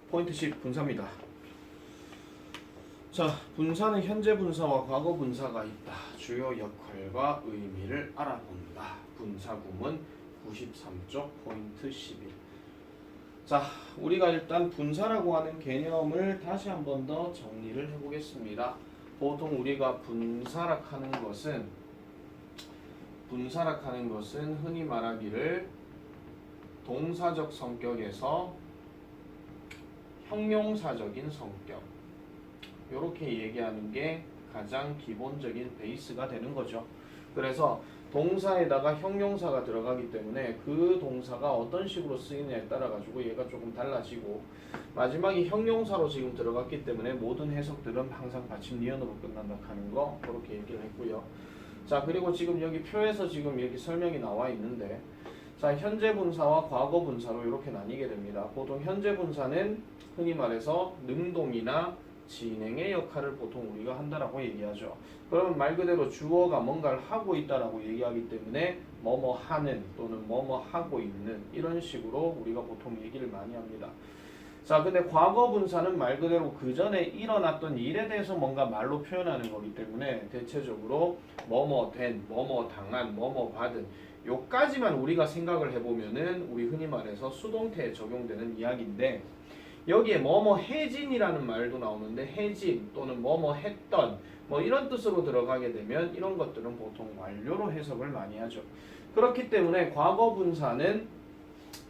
포인트 10 분사입니다. 자, 분사는 현재 분사와 과거 분사가 있다. 주요 역할과 의미를 알아본다. 분사구문 93쪽 포인트 11. 자, 우리가 일단 분사라고 하는 개념을 다시 한 번 더 정리를 해보겠습니다. 보통 우리가 분사락하는 것은 흔히 말하기를 동사적 성격에서 형용사적인 성격, 이렇게 얘기하는 게 가장 기본적인 베이스가 되는 거죠. 그래서 동사에다가 형용사가 들어가기 때문에 그 동사가 어떤 식으로 쓰이느냐에 따라 가지고 얘가 조금 달라지고, 마지막에 형용사로 지금 들어갔기 때문에 모든 해석들은 항상 받침 니은으로 끝난다 하는 거, 그렇게 얘기를 했고요. 자, 그리고 지금 여기 표에서 지금 여기 설명이 나와 있는데, 자, 현재 분사와 과거 분사로 이렇게 나뉘게 됩니다. 보통 현재 분사는 흔히 말해서 능동이나 진행의 역할을 보통 우리가 한다라고 얘기하죠. 그러면 말 그대로 주어가 뭔가를 하고 있다라고 얘기하기 때문에 뭐뭐 하는 또는 뭐뭐 하고 있는, 이런 식으로 우리가 보통 얘기를 많이 합니다. 자, 근데 과거 분사는 말 그대로 그 전에 일어났던 일에 대해서 뭔가 말로 표현하는 거기 때문에 대체적으로 뭐뭐 된, 뭐뭐 당한, 뭐뭐 받은, 요까지만 우리가 생각을 해보면은 우리 흔히 말해서 수동태에 적용되는 이야기인데, 여기에 뭐뭐 해진이라는 말도 나오는데 해진 또는 뭐뭐 했던 뭐 이런 뜻으로 들어가게 되면 이런 것들은 보통 완료로 해석을 많이 하죠. 그렇기 때문에 과거 분사는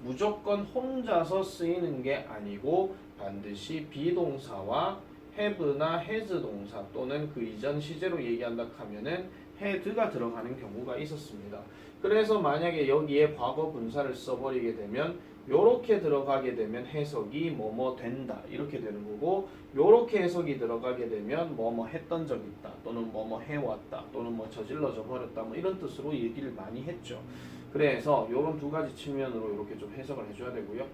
무조건 혼자서 쓰이는 게 아니고 반드시 비동사와 have나 has 동사 또는 그 이전 시제로 얘기한다 하면은 had가 들어가는 경우가 있었습니다. 그래서 만약에 여기에 과거 분사를 써버리게 되면 요렇게 들어가게 되면 해석이 뭐뭐 된다 이렇게 되는 거고, 요렇게 해석이 들어가게 되면 뭐뭐 했던 적 있다 또는 뭐뭐 해왔다 또는 뭐 저질러져 버렸다 뭐 이런 뜻으로 얘기를 많이 했죠. 그래서 요런 두 가지 측면으로 이렇게 좀 해석을 해줘야 되고요.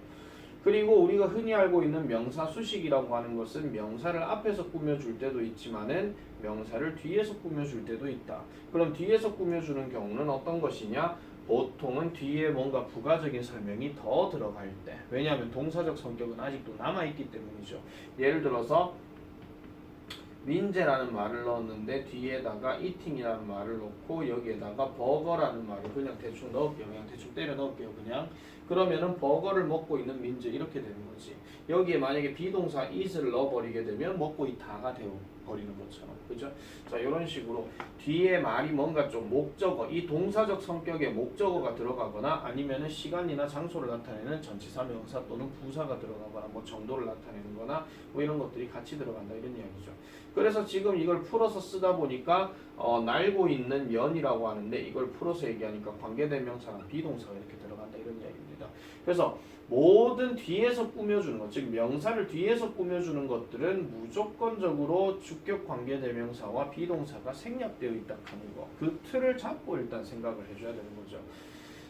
그리고 우리가 흔히 알고 있는 명사 수식이라고 하는 것은 명사를 앞에서 꾸며줄 때도 있지만은 명사를 뒤에서 꾸며줄 때도 있다. 그럼 뒤에서 꾸며주는 경우는 어떤 것이냐? 보통은 뒤에 뭔가 부가적인 설명이 더 들어갈 때, 왜냐하면 동사적 성격은 아직도 남아있기 때문이죠. 예를 들어서 민재라는 말을 넣었는데 뒤에다가 eating이라는 말을 넣고 여기에다가 버거라는 말을 그냥 대충 넣을게요. 그냥 대충 때려 넣을게요. 그냥 그러면은 버거를 먹고 있는 민재 이렇게 되는 거지. 여기에 만약에 비동사 is를 넣어버리게 되면 먹고 있다가 되어 버리는 것처럼, 그죠? 자, 이런 식으로 뒤에 말이 뭔가 좀 목적어, 이 동사적 성격의 목적어가 들어가거나 아니면은 시간이나 장소를 나타내는 전치사 명사 또는 부사가 들어가거나 뭐 정도를 나타내는 거나 뭐 이런 것들이 같이 들어간다 이런 이야기죠. 그래서 지금 이걸 풀어서 쓰다 보니까 날고 있는 면이라고 하는데 이걸 풀어서 얘기하니까 관계대명사랑 비동사가 이렇게 들어간다 이런 이야기입니다. 그래서 모든 뒤에서 꾸며주는 것, 즉 명사를 뒤에서 꾸며주는 것들은 무조건적으로 주격 관계대명사와 비동사가 생략되어 있다 하는 거, 그 틀을 잡고 일단 생각을 해줘야 되는 거죠.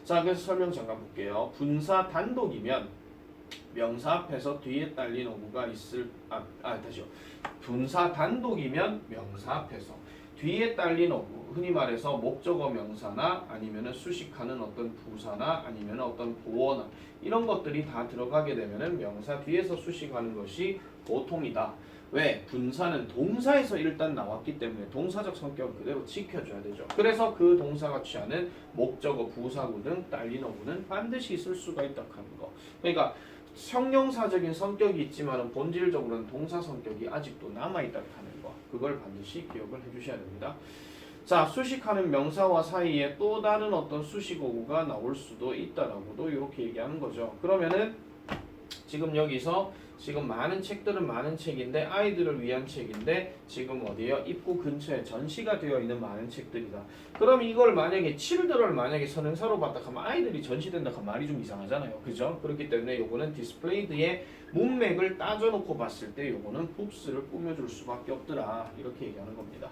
자, 그래서 설명 잠깐 볼게요. 분사 단독이면 명사 앞에서 뒤에 딸린 어구가 있을 다시요. 분사 단독이면 명사 앞에서 뒤에 딸린 어구, 흔히 말해서 목적어 명사나 아니면은 수식하는 어떤 부사나 아니면 어떤 보어나 이런 것들이 다 들어가게 되면은 명사 뒤에서 수식하는 것이 보통이다. 왜? 분사는 동사에서 일단 나왔기 때문에 동사적 성격을 그대로 지켜줘야 되죠. 그래서 그 동사가 취하는 목적어, 부사구 등 딸린 어구는 반드시 있을 수가 있다 하는 거. 그러니까 형용사적인 성격이 있지만 본질적으로는 동사 성격이 아직도 남아있다 하는 거, 그걸 반드시 기억을 해주셔야 됩니다. 자, 수식하는 명사와 사이에 또 다른 어떤 수식어구가 나올 수도 있다라고도 이렇게 얘기하는 거죠. 그러면은 지금 여기서 지금 많은 책들은 많은 책인데 아이들을 위한 책인데 지금 어디에요? 입구 근처에 전시가 되어 있는 많은 책들이다. 그럼 이걸 만약에 children을 만약에 선행사로 봤다 하면 아이들이 전시된다 하면 말이 좀 이상하잖아요. 그죠? 그렇기 때문에 요거는 displayed의 문맥을 따져놓고 봤을 때 요거는 boobs를 꾸며줄 수밖에 없더라. 이렇게 얘기하는 겁니다.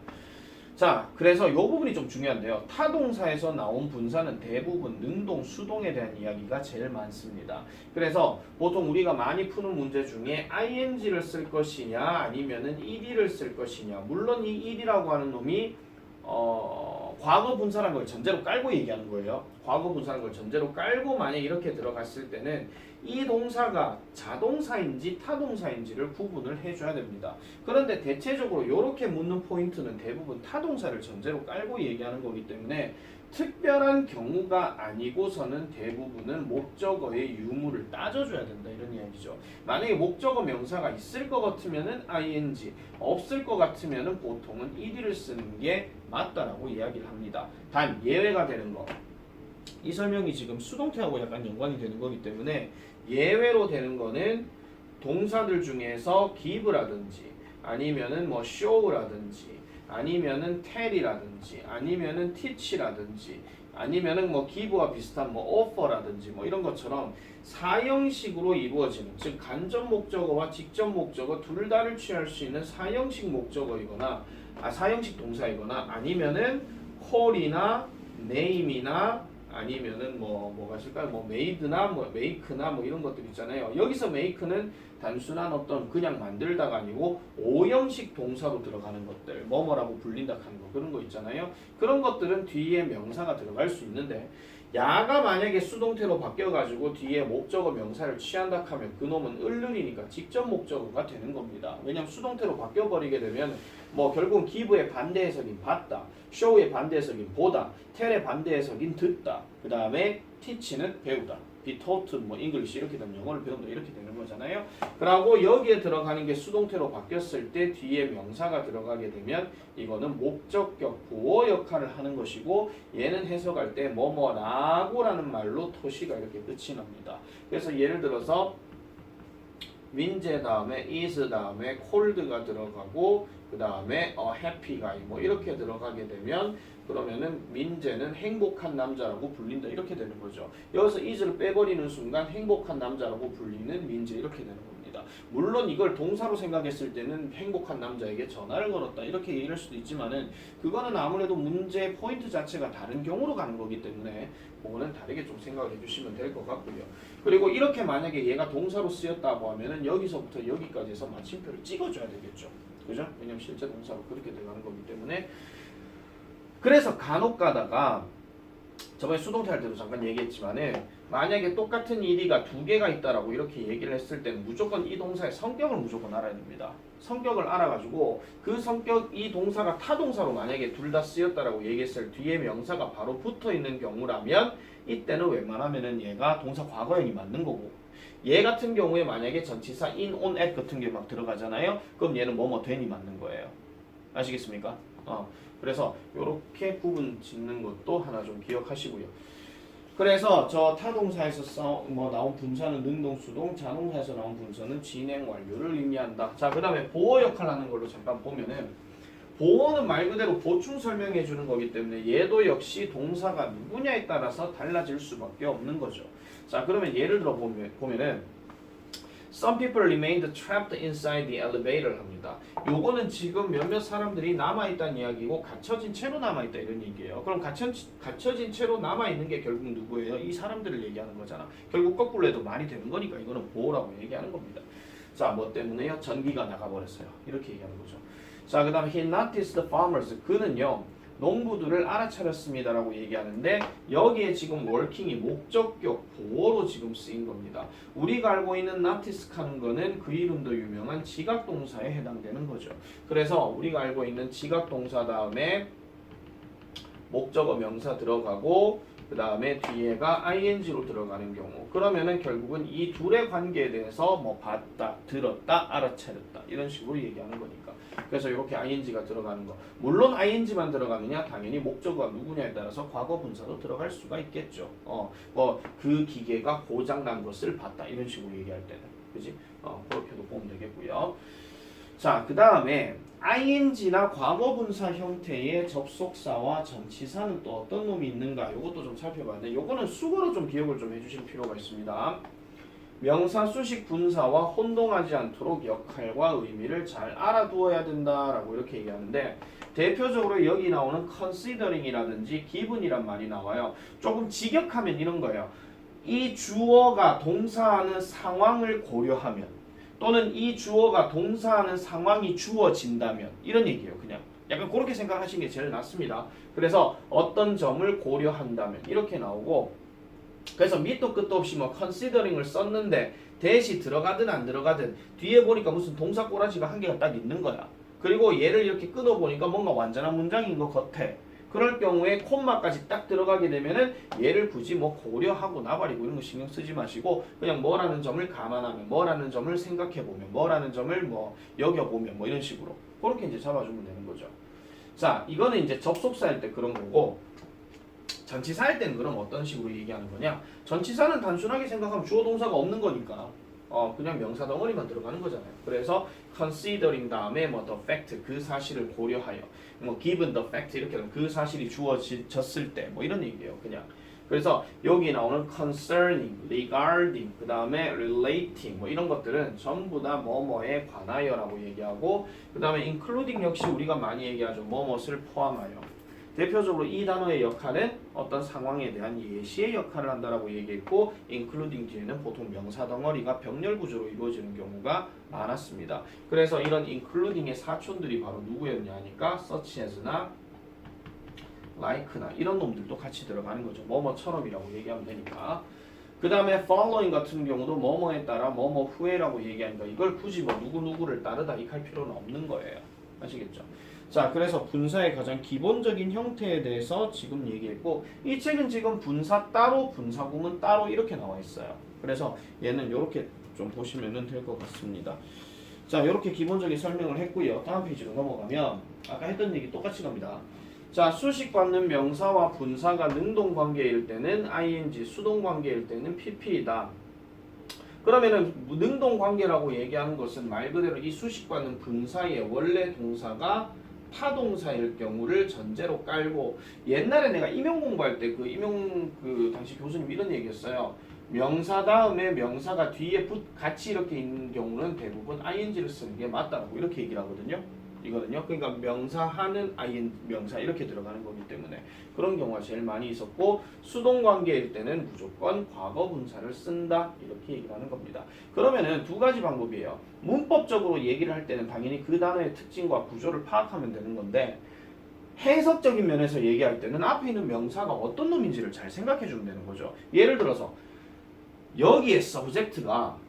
자, 그래서 이 부분이 좀 중요한데요. 타동사에서 나온 분사는 대부분 능동, 수동에 대한 이야기가 제일 많습니다. 그래서 보통 우리가 많이 푸는 문제 중에 ing를 쓸 것이냐 아니면은 ed를 쓸 것이냐, 물론 이 ed라고 하는 놈이 과거 분사라는 걸 전제로 깔고 얘기하는 거예요. 과거 분사하는 걸 전제로 깔고 만약 이렇게 들어갔을 때는 이 동사가 자동사인지 타동사인지를 구분을 해줘야 됩니다. 그런데 대체적으로 이렇게 묻는 포인트는 대부분 타동사를 전제로 깔고 얘기하는 거기 때문에 특별한 경우가 아니고서는 대부분은 목적어의 유무를 따져줘야 된다 이런 이야기죠. 만약에 목적어 명사가 있을 것 같으면은 ing, 없을 것 같으면은 보통은 ed를 쓰는 게 맞다라고 이야기를 합니다. 단 예외가 되는 거. 이 설명이 지금 수동태하고 약간 연관이 되는 거기 때문에 예외로 되는 거는 동사들 중에서 give라든지 아니면은 뭐 show라든지 아니면은 tell이라든지 아니면은 teach라든지 아니면은 뭐 give와 비슷한 뭐 offer라든지 뭐 이런 것처럼 사형식으로 이루어지는 즉 간접 목적어와 직접 목적어 둘 다를 취할 수 있는 사형식 목적어이거나 사형식 동사이거나 아니면은 call이나 name이나 아니면은 뭐가 있을까요? 뭐 made나 뭐 make나 뭐 이런 것들 있잖아요. 여기서 make는 단순한 어떤 그냥 만들다가 아니고 오형식 동사로 들어가는 것들, 뭐뭐라고 불린다 하는 거 그런 거 있잖아요. 그런 것들은 뒤에 명사가 들어갈 수 있는데 야가 만약에 수동태로 바뀌어가지고 뒤에 목적어 명사를 취한다 하면 그놈은 을른이니까 직접 목적어가 되는 겁니다. 왜냐면 수동태로 바뀌어버리게 되면 뭐 결국은 give의 반대 해석인 봤다, show의 반대 해석인 보다, tell의 반대 해석인 듣다, 그 다음에 teach는 배우다, be taught 뭐 English 이렇게 되면 영어를 배운다 이렇게 되는 거잖아요. 그리고 여기에 들어가는 게 수동태로 바뀌었을 때 뒤에 명사가 들어가게 되면 이거는 목적격 보어 역할을 하는 것이고 얘는 해석할 때 뭐뭐라고라는 말로 토시가 이렇게 끝이 납니다. 그래서 예를 들어서 민재 다음에 is 다음에 cold가 들어가고 그 다음에 happy가 뭐 이렇게 들어가게 되면 그러면은 민재는 행복한 남자라고 불린다 이렇게 되는 거죠. 여기서 is를 빼버리는 순간 행복한 남자라고 불리는 민재 이렇게 되는 겁니다. 물론 이걸 동사로 생각했을 때는 행복한 남자에게 전화를 걸었다 이렇게 얘기할 수도 있지만은 그거는 아무래도 문제 포인트 자체가 다른 경우로 가는 거기 때문에 그거는 다르게 좀 생각을 해주시면 될 것 같고요. 그리고 이렇게 만약에 얘가 동사로 쓰였다고 하면은 여기서부터 여기까지 해서 마침표를 찍어줘야 되겠죠. 그죠? 왜냐면 실제 동사로 그렇게 들어가는 거기 때문에 그래서 간혹 가다가 저번에 수동태 할 때도 잠깐 얘기했지만은 만약에 똑같은 일이가 두 개가 있다라고 이렇게 얘기를 했을 때는 무조건 이 동사의 성격을 무조건 알아야 됩니다. 성격을 알아가지고 그 성격 이 동사가 타동사로 만약에 둘 다 쓰였다라고 얘기했을 뒤에 명사가 바로 붙어 있는 경우라면 이때는 웬만하면은 얘가 동사 과거형이 맞는 거고 얘 같은 경우에 만약에 전치사 in, on, at 같은 게 막 들어가잖아요. 그럼 얘는 뭐뭐 된이 맞는 거예요. 아시겠습니까? 그래서 이렇게 구분 짓는 것도 하나 좀 기억하시고요. 그래서 저 타동사에서 나온 분사는 능동수동, 자동사에서 나온 분사는 진행 완료를 의미한다. 자, 그 다음에 보어 역할 하는 걸로 잠깐 보면은 보어는 말 그대로 보충 설명해 주는 거기 때문에 얘도 역시 동사가 누구냐에 따라서 달라질 수밖에 없는 거죠. 자, 그러면 예를 들어 보면은 Some people remained trapped inside the elevator 합니다. 요거는 지금 몇몇 사람들이 남아있다는 이야기고 갇혀진 채로 남아있다 이런 얘기예요. 그럼 갇혀진 채로 남아있는 게 결국 누구예요? 이 사람들을 얘기하는 거잖아. 결국 거꾸로 해도 말이 되는 거니까 이거는 보호라고 얘기하는 겁니다. 자, 뭐 때문에요? 전기가 나가버렸어요. 이렇게 얘기하는 거죠. 자, 그 다음에 he noticed the farmers. 그는요. 농부들을 알아차렸습니다라고 얘기하는데 여기에 지금 working이 목적격 보어로 지금 쓰인 겁니다. 우리가 알고 있는 notice 하는 거는 그 이름도 유명한 지각동사에 해당되는 거죠. 그래서 우리가 알고 있는 지각동사 다음에 목적어 명사 들어가고 그 다음에 뒤에가 ing로 들어가는 경우 그러면은 결국은 이 둘의 관계에 대해서 뭐 봤다, 들었다, 알아차렸다 이런 식으로 얘기하는 거니까 그래서 이렇게 ing가 들어가는 거 물론 ing만 들어가느냐 당연히 목적어가 누구냐에 따라서 과거 분사도 들어갈 수가 있겠죠. 뭐 그 기계가 고장난 것을 봤다 이런 식으로 얘기할 때는 그지? 그렇게도 보면 되겠고요. 자, 그 다음에 ing나 과거분사 형태의 접속사와 전치사는 또 어떤 놈이 있는가 이것도 좀 살펴봐야 돼. 요거는 수거로 좀 기억을 좀 해주실 필요가 있습니다. 명사 수식 분사와 혼동하지 않도록 역할과 의미를 잘 알아두어야 된다라고 이렇게 얘기하는데 대표적으로 여기 나오는 considering이라든지 given이란 말이 나와요. 조금 직역하면 이런 거예요. 이 주어가 동사하는 상황을 고려하면 또는 이 주어가 동사하는 상황이 주어진다면 이런 얘기예요. 그냥 약간 그렇게 생각하시는 게 제일 낫습니다. 그래서 어떤 점을 고려한다면 이렇게 나오고, 그래서 밑도 끝도 없이 뭐 considering을 썼는데 대시 들어가든 안 들어가든 뒤에 보니까 무슨 동사 꼬라지가 한 개가 딱 있는 거야. 그리고 얘를 이렇게 끊어보니까 뭔가 완전한 문장인 것 같아. 그럴 경우에 콤마까지 딱 들어가게 되면은 얘를 굳이 뭐 고려하고 나발이고 이런 거 신경 쓰지 마시고 그냥 뭐라는 점을 감안하면, 뭐라는 점을 생각해보면, 뭐라는 점을 뭐 여겨보면 뭐 이런 식으로 그렇게 이제 잡아주면 되는 거죠. 자, 이거는 이제 접속사일 때 그런 거고, 전치사일 때는 그럼 어떤 식으로 얘기하는 거냐? 전치사는 단순하게 생각하면 주어 동사가 없는 거니까 그냥 명사 덩어리만 들어가는 거잖아요. 그래서 considering 다음에 뭐 the fact, 그 사실을 고려하여, 뭐 given the fact 이렇게 하면 그 사실이 주어졌을 때 뭐 이런 얘기예요. 그냥. 그래서 여기 나오는 concerning, regarding, 그 다음에 relating 뭐 이런 것들은 전부 다 뭐뭐에 관하여라고 얘기하고, 그 다음에 including 역시 우리가 많이 얘기하죠. 뭐뭇을 포함하여. 대표적으로 이 단어의 역할은 어떤 상황에 대한 예시의 역할을 한다라고 얘기했고, including 뒤에는 보통 명사 덩어리가 병렬 구조로 이루어지는 경우가 많았습니다. 그래서 이런 including의 사촌들이 바로 누구였냐 하니까 such as나 like나 이런 놈들도 같이 들어가는 거죠. 뭐뭐처럼이라고 얘기하면 되니까. 그 다음에 following 같은 경우도 뭐뭐에 따라 뭐뭐 후에라고 얘기하니까 이걸 굳이 뭐 누구누구를 따르다 이할 필요는 없는 거예요. 아시겠죠? 자, 그래서 분사의 가장 기본적인 형태에 대해서 지금 얘기했고, 이 책은 지금 분사 따로, 분사구문 따로 이렇게 나와 있어요. 그래서 얘는 이렇게 좀 보시면 될 것 같습니다. 자, 이렇게 기본적인 설명을 했고요. 다음 페이지로 넘어가면 아까 했던 얘기 똑같이 갑니다. 자, 수식받는 명사와 분사가 능동관계일 때는 ing, 수동관계일 때는 pp이다. 그러면은 능동관계라고 얘기하는 것은 말 그대로 이 수식받는 분사의 원래 동사가 타동사일 경우를 전제로 깔고, 옛날에 내가 임용 공부할 때 그 당시 교수님 이런 얘기했어요. 명사 다음에 명사가 뒤에 같이 이렇게 있는 경우는 대부분 ing를 쓰는 게 맞다고 이렇게 얘기를 하거든요. 이거든요. 그러니까 명사하는 명사 이렇게 들어가는 거기 때문에 그런 경우가 제일 많이 있었고, 수동관계일 때는 무조건 과거 분사를 쓴다 이렇게 얘기를 하는 겁니다. 그러면은 두 가지 방법이에요. 문법적으로 얘기를 할 때는 당연히 그 단어의 특징과 구조를 파악하면 되는 건데, 해석적인 면에서 얘기할 때는 앞에 있는 명사가 어떤 놈인지를 잘 생각해 주면 되는 거죠. 예를 들어서 여기에 subject가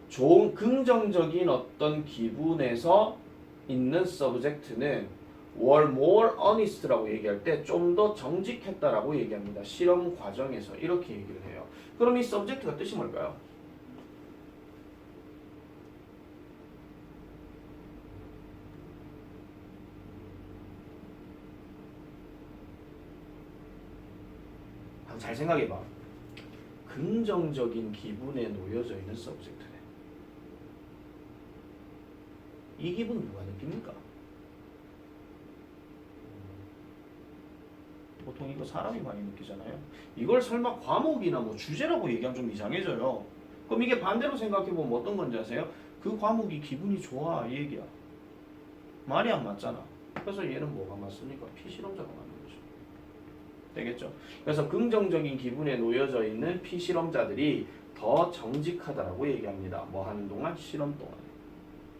좋은 긍정적인 어떤 기분에서 있는 subject는 were more honest라고 얘기할 때 좀 더 정직했다라고 얘기합니다. 실험 과정에서 이렇게 얘기를 해요. 그럼 이 subject가 뜻이 뭘까요? 잘 생각해봐. 긍정적인 기분에 놓여져 있는 subject네. 이 기분 누가 느낍니까? 보통 이거 사람이 많이 느끼잖아요. 이걸 설마 과목이나 뭐 주제라고 얘기하면 좀 이상해져요. 그럼 이게 반대로 생각해보면 어떤 건지 아세요? 그 과목이 기분이 좋아 이 얘기야. 말이 안 맞잖아. 그래서 얘는 뭐가 맞습니까? 피실험자가 맞는 거죠. 되겠죠? 그래서 긍정적인 기분에 놓여져 있는 피실험자들이 더 정직하다라고 얘기합니다. 뭐 하는 동안? 실험 동안.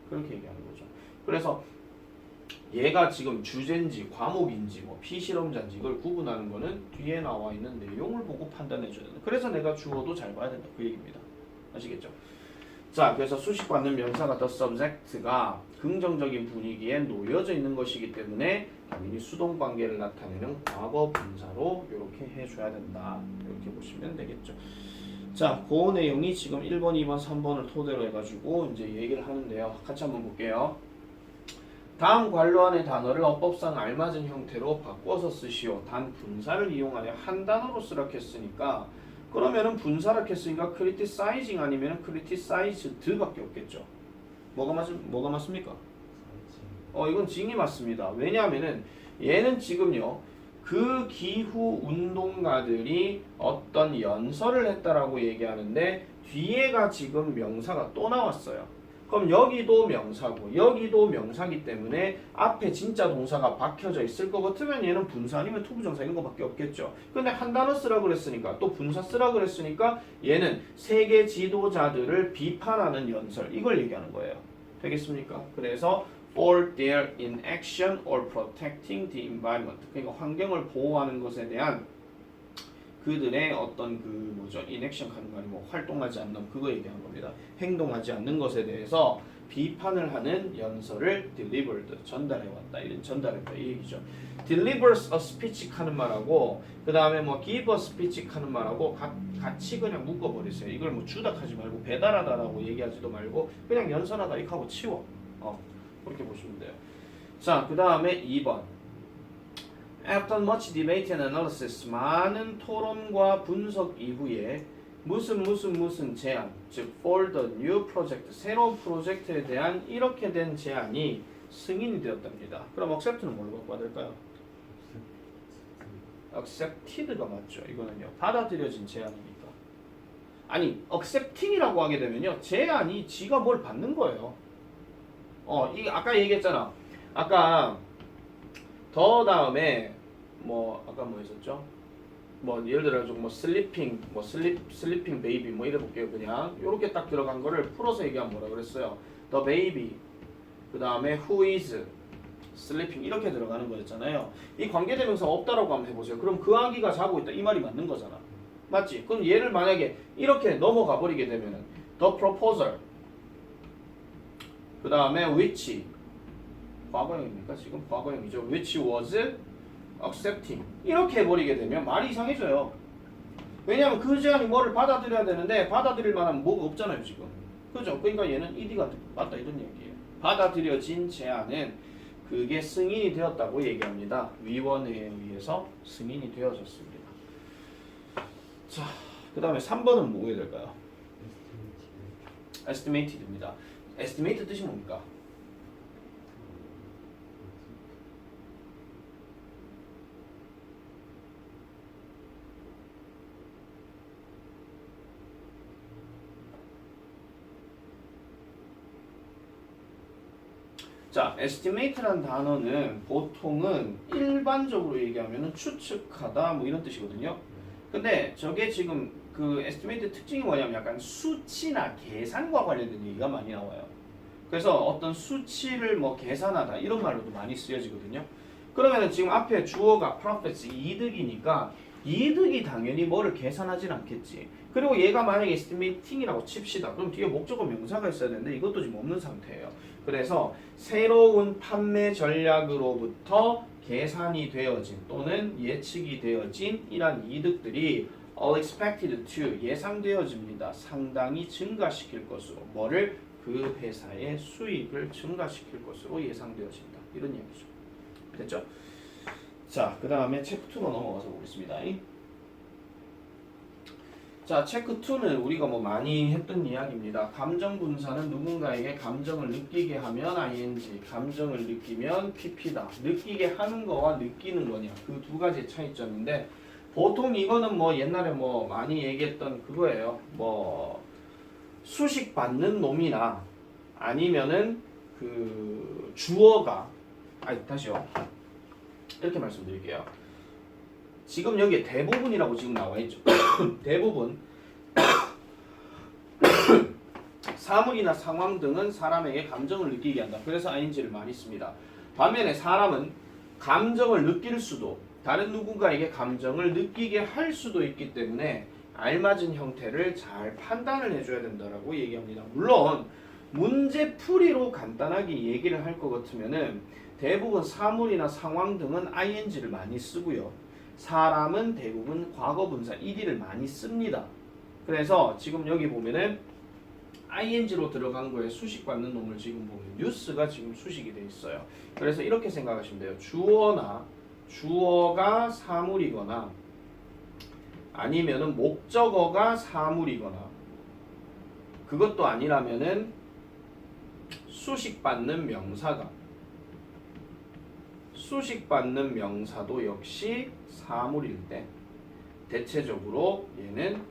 그렇게 얘기하는 거죠. 그래서 얘가 지금 주제인지 과목인지 뭐 피실험자인지 이걸 구분하는 거는 뒤에 나와 있는 내용을 보고 판단해 줘야 된다. 그래서 내가 주어도 잘 봐야 된다. 그 얘기입니다. 아시겠죠? 자, 그래서 수식받는 명사가 the subject가 긍정적인 분위기에 놓여져 있는 것이기 때문에 당연히 수동관계를 나타내는 과거 분사로 이렇게 해줘야 된다. 이렇게 보시면 되겠죠. 자, 그 내용이 지금 1번, 2번, 3번을 토대로 해가지고 이제 얘기를 하는데요. 같이 한번 볼게요. 다음 관로안의 단어를 어법상 알맞은 형태로 바꿔서 쓰시오. 단 분사를 이용하여 한 단어로 쓰라 했으니까, 그러면은 분사라 했으니까 criticizing 아니면 criticized밖에 없겠죠. 뭐가 맞습니까? 이건 징이 맞습니다. 왜냐하면은 얘는 지금요, 그 기후 운동가들이 어떤 연설을 했다라고 얘기하는데 뒤에가 지금 명사가 또 나왔어요. 그럼 여기도 명사고 여기도 명사기 때문에 앞에 진짜 동사가 박혀져 있을 것 같으면 얘는 분사 아니면 투부정사 이런 거밖에 없겠죠. 근데 한 단어 쓰라 그랬으니까 또 분사 쓰라 그랬으니까 얘는 세계 지도자들을 비판하는 연설 이걸 얘기하는 거예요. 되겠습니까? 그래서 for their inaction or protecting the environment. 그러니까 환경을 보호하는 것에 대한 그들의 어떤 그 뭐죠? inaction 하는 말이 뭐 활동하지 않는 그거 얘기한 겁니다. 행동하지 않는 것에 대해서 비판을 하는 연설을 delivered 전달해 왔다. 이런 전달했다 이 얘기죠. delivers a speech 하는 말하고 그 다음에 뭐 give a speech 하는 말하고 같이 그냥 묶어버리세요. 이걸 뭐 주닥하지 말고 배달하다라고 얘기하지도 말고 그냥 연설하다 이렇게 하고 치워. 그렇게 보시면 돼요. 자, 그 다음에 2번. After much debate and analysis, 많은 토론과 분석 이후에 무슨 제안, 즉 for the new project, 새로운 프로젝트에 대한 이렇게 된 제안이 승인이 되었답니다. 그럼 accept는 뭘로 바꿔야 될까요? accepted가 맞죠. 이거는요. 받아들여진 제안이니까. 아니, accepting이라고 하게 되면요. 제안이 지가 뭘 받는 거예요. 이 아까 얘기했잖아. 아까 더 다음에 뭐 아까 뭐 있었죠? 뭐 예를 들어가지고 뭐 슬리핑, 뭐 슬리핑 베이비 뭐 이래 볼게요. 그냥 요렇게 딱 들어간 거를 풀어서 얘기하면 뭐라 그랬어요? The baby. 그 다음에 who is sleeping 이렇게 들어가는 거였잖아요. 이 관계대명사 없다라고 한번 해보세요. 그럼 그 아기가 자고 있다 이 말이 맞는 거잖아. 맞지? 그럼 얘를 만약에 이렇게 넘어가 버리게 되면은 the proposal 그 다음에 which 과거형입니까? 지금 과거형이죠. which was accepting 이렇게 해버리게 되면 말이 이상해져요. 왜냐하면 그 제안이 뭐를 받아들여야 되는데 받아들일 만한 뭐가 없잖아요 지금. 그죠? 그러니까 얘는 ED가 맞다 이런 얘기예요. 받아들여진 제안은 그게 승인이 되었다고 얘기합니다. 위원회에 의해서 승인이 되어졌습니다. 자, 그 다음에 3번은 뭐가 될까요? estimated입니다. estimate 뜻이 뭡니까? 자, estimate라는 단어는 보통은 일반적으로 얘기하면 추측하다 뭐 이런 뜻이거든요. 근데 저게 지금 그 estimate 특징이 뭐냐면 약간 수치나 계산과 관련된 얘기가 많이 나와요. 그래서 어떤 수치를 뭐 계산하다 이런 말로도 많이 쓰여지거든요. 그러면은 지금 앞에 주어가 profits 이득이니까 이득이 당연히 뭐를 계산하진 않겠지. 그리고 얘가 만약에 estimating이라고 칩시다. 그럼 뒤에 목적어 명사가 있어야 되는데 이것도 지금 없는 상태예요. 그래서 새로운 판매 전략으로부터 계산이 되어진 또는 예측이 되어진 이러한 이득들이 all expected to 예상되어집니다. 상당히 증가시킬 것으로 뭐를 그 회사의 수익을 증가시킬 것으로 예상되어진다. 이런 얘기죠. 됐죠? 자, 그 다음에 체크 2로 넘어가서 보겠습니다. 자, 체크 2는 우리가 뭐 많이 했던 이야기입니다. 감정 분사는 누군가에게 감정을 느끼게 하면 ing, 감정을 느끼면 pp다. 느끼게 하는 거와 느끼는 거냐 그 두 가지 차이점인데 보통 이거는 뭐 옛날에 뭐 많이 얘기했던 그거예요. 뭐 수식 받는 놈이나 아니면은 그 주어가 다시요. 이렇게 말씀드릴게요. 지금 여기에 대부분이라고 지금 나와 있죠. 대부분 사물이나 상황 등은 사람에게 감정을 느끼게 한다. 그래서 ing를 많이 씁니다. 반면에 사람은 감정을 느낄 수도 다른 누군가에게 감정을 느끼게 할 수도 있기 때문에 알맞은 형태를 잘 판단을 해줘야 된다라고 얘기합니다. 물론 문제풀이로 간단하게 얘기를 할 것 같으면은 대부분 사물이나 상황 등은 ing를 많이 쓰고요. 사람은 대부분 과거분사 ed를 많이 씁니다. 그래서 지금 여기 보면은 ing로 들어간 거에 수식 받는 놈을 지금 보면 뉴스가 지금 수식이 돼 있어요. 그래서 이렇게 생각하시면 돼요. 주어가 사물이거나 아니면은 목적어가 사물이거나 그것도 아니라면은 수식받는 명사도 역시 사물일 때 대체적으로 얘는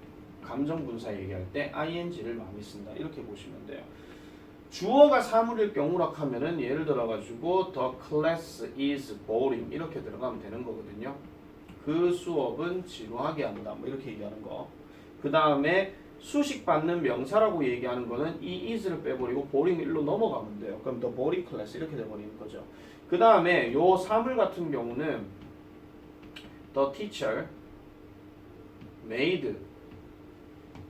감정분사 얘기할 때 ing를 많이 쓴다. 이렇게 보시면 돼요. 주어가 사물일 경우라 하면은 예를 들어 가지고 the class is boring 이렇게 들어가면 되는 거거든요. 그 수업은 지루하게 한다. 뭐 이렇게 얘기하는 거. 그 다음에 수식받는 명사라고 얘기하는 거는 이 is를 빼버리고 boring 일로 넘어가면 돼요. 그럼 the boring class 이렇게 돼버리는 거죠. 그 다음에 요 사물 같은 경우는 the teacher made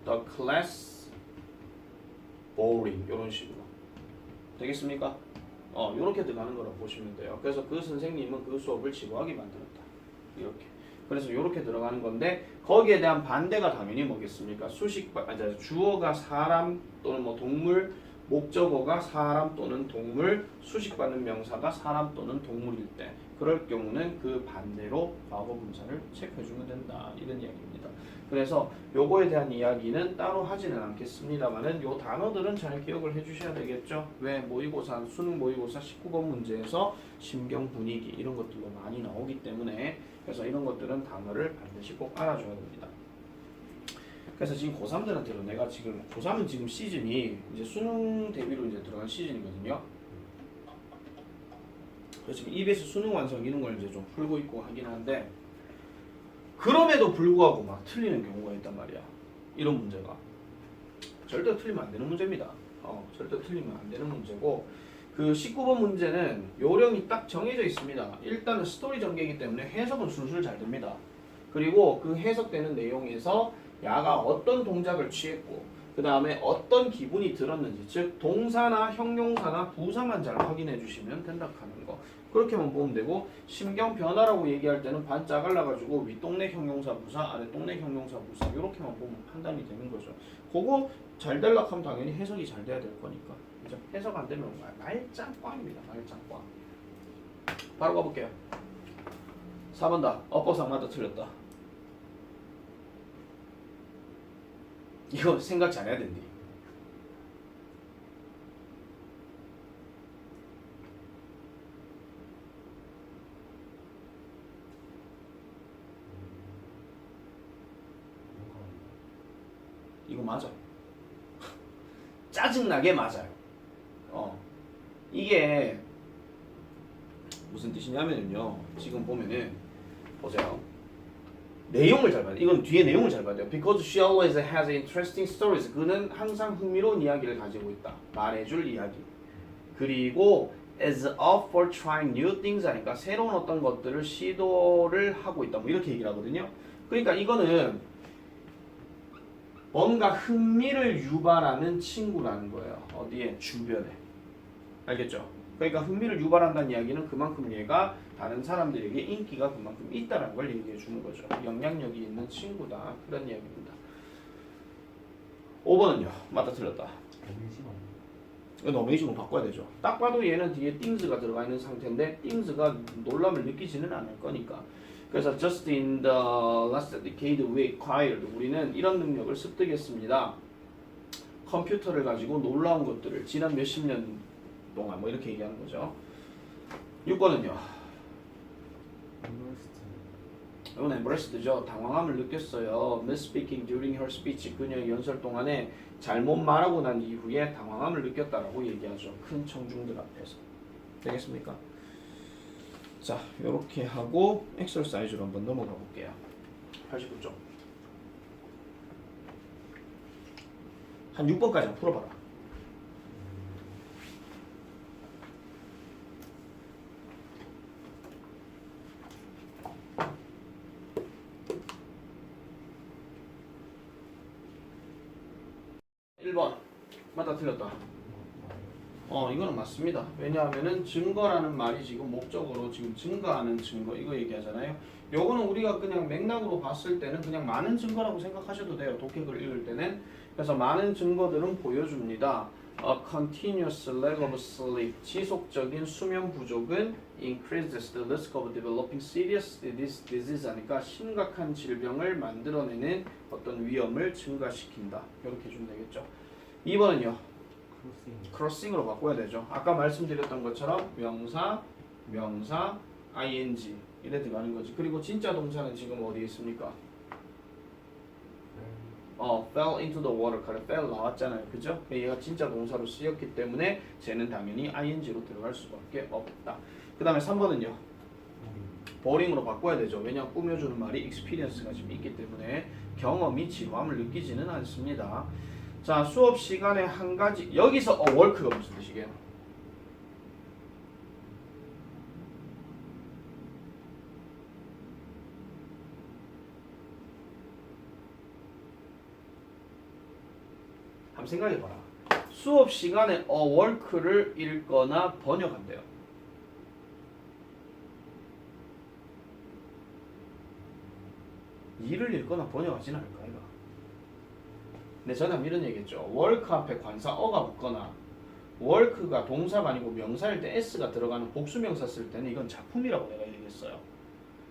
the class boring 이런 식으로 되겠습니까? 이렇게 들어가는 거라고 보시면 돼요. 그래서 그 선생님은 그 수업을 지루하게 만들었다. 이렇게. 그래서 이렇게 들어가는 건데 거기에 대한 반대가 당연히 뭐겠습니까? 주어가 사람 또는 뭐 동물, 목적어가 사람 또는 동물, 수식받는 명사가 사람 또는 동물일 때 그럴 경우는 그 반대로 과거 분사를 체크해주면 된다. 이런 이야기입니다. 그래서 요거에 대한 이야기는 따로 하지는 않겠습니다만은 요 단어들은 잘 기억을 해주셔야 되겠죠. 왜 모의고사, 수능 모의고사 19번 문제에서 심경 분위기 이런 것들도 많이 나오기 때문에 그래서 이런 것들은 단어를 반드시 꼭 알아줘야 됩니다. 그래서 지금 고3들한테도 내가 지금 고3은 지금 시즌이 이제 수능 대비로 이제 들어간 시즌이거든요. 그래서 지금 EBS 수능 완성 이런 걸 이제 좀 풀고 있고 하긴 한데 그럼에도 불구하고 막 틀리는 경우가 있단 말이야. 이런 문제가 절대 틀리면 안 되는 문제입니다. 절대 틀리면 안 되는 문제고 그 19번 문제는 요령이 딱 정해져 있습니다. 일단은 스토리 전개이기 때문에 해석은 술술 잘 됩니다. 그리고 그 해석되는 내용에서 야가 어떤 동작을 취했고 그 다음에 어떤 기분이 들었는지 즉 동사나 형용사나 부사만 잘 확인해 주시면 된다 하는 거 그렇게만 보면 되고 심경 변화라고 얘기할 때는 반 짜갈라가지고 윗동네 형용사 부사 아랫동네 형용사 부사 이렇게만 보면 판단이 되는 거죠. 그거 잘 되려고 하면 당연히 해석이 잘 돼야 될 거니까 그죠? 해석 안 되면 말짱꽝입니다. 말짱꽝. 바로 가볼게요. 4번 다 엇버상 맞아 틀렸다. 이거 생각 잘해야 된대. 이거 맞아. 짜증나게 맞아요. 이게 무슨 뜻이냐면요. 지금 보면은 보세요. 내용을 잘 봐야 돼. 이건 뒤에 내용을 잘 봐야 돼요. Because she always has interesting stories. 그는 항상 흥미로운 이야기를 가지고 있다. 말해줄 이야기. 그리고 is up for trying new things 하니까 새로운 어떤 것들을 시도를 하고 있다. 뭐 이렇게 얘기를 하거든요. 그러니까 이거는 뭔가 흥미를 유발하는 친구라는 거예요. 어디에? 주변에. 알겠죠? 그러니까 흥미를 유발한다는 이야기는 그만큼 얘가 다른 사람들에게 인기가 그만큼 있다는 걸 얘기해 주는 거죠. 영향력이 있는 친구다. 그런 이야기입니다. 5번은요. 맞다 틀렸다. 어메이징으로 바꿔야 되죠. 딱 봐도 얘는 뒤에 things가 들어가 있는 상태인데 things가 놀람을 느끼지는 않을 거니까. 그래서 just in the last decade we acquired 우리는 이런 능력을 습득했습니다. 컴퓨터를 가지고 놀라운 것들을 지난 몇십 년 동안 뭐 이렇게 얘기하는 거죠. 6번은요. 이건 embarrassed죠. 당황함을 느꼈어요. misspeaking during her speech. 그녀의 연설 동안에 잘못 말하고 난 이후에 당황함을 느꼈다라고 얘기하죠. 큰 청중들 앞에서. 되겠습니까? 자, 이렇게 하고 엑서사이즈로 한번 넘어가 볼게요. 89쪽. 한 6번까지 한번 풀어봐라. 맞다 틀렸다. 이거는 맞습니다. 왜냐하면은 증거라는 말이 지금 목적으로 지금 증거하는 증거 이거 얘기하잖아요. 요거는 우리가 그냥 맥락으로 봤을 때는 그냥 많은 증거라고 생각하셔도 돼요. 독해글 읽을 때는. 그래서 많은 증거들은 보여줍니다. A continuous lack of sleep 지속적인 수면 부족은 increases the risk of developing serious disease 하니까 심각한 질병을 만들어내는 어떤 위험을 증가시킨다. 이렇게 해주면 되겠죠. 2번은요. 크로싱으로 바꿔야 되죠. 아까 말씀드렸던 것처럼 명사, ing 이래 들어가는 거지. 그리고 진짜 동사는 지금 어디에 있습니까? fell into the water. 그래, fell 나왔잖아요. 그죠? 얘가 진짜 동사로 쓰였기 때문에 쟤는 당연히 ing로 들어갈 수밖에 없다. 그 다음에 3번은요. boring으로 바꿔야 되죠. 왜냐하면 꾸며주는 말이 experience가 지금 있기 때문에 경험이 지루함을 느끼지는 않습니다. 자, 수업 시간에 한 가지 여기서 work가 무슨 뜻이게요? 한번 생각해봐라. 수업 시간에 work를 읽거나 번역한대요. 일을 읽거나 번역하지는 않을까 이거. 근데 저는 이런 얘기했죠. work 앞에 관사 어가 붙거나 work가 동사가 아니고 명사일 때 s가 들어가는 복수명사 쓸 때는 이건 작품이라고 내가 얘기했어요.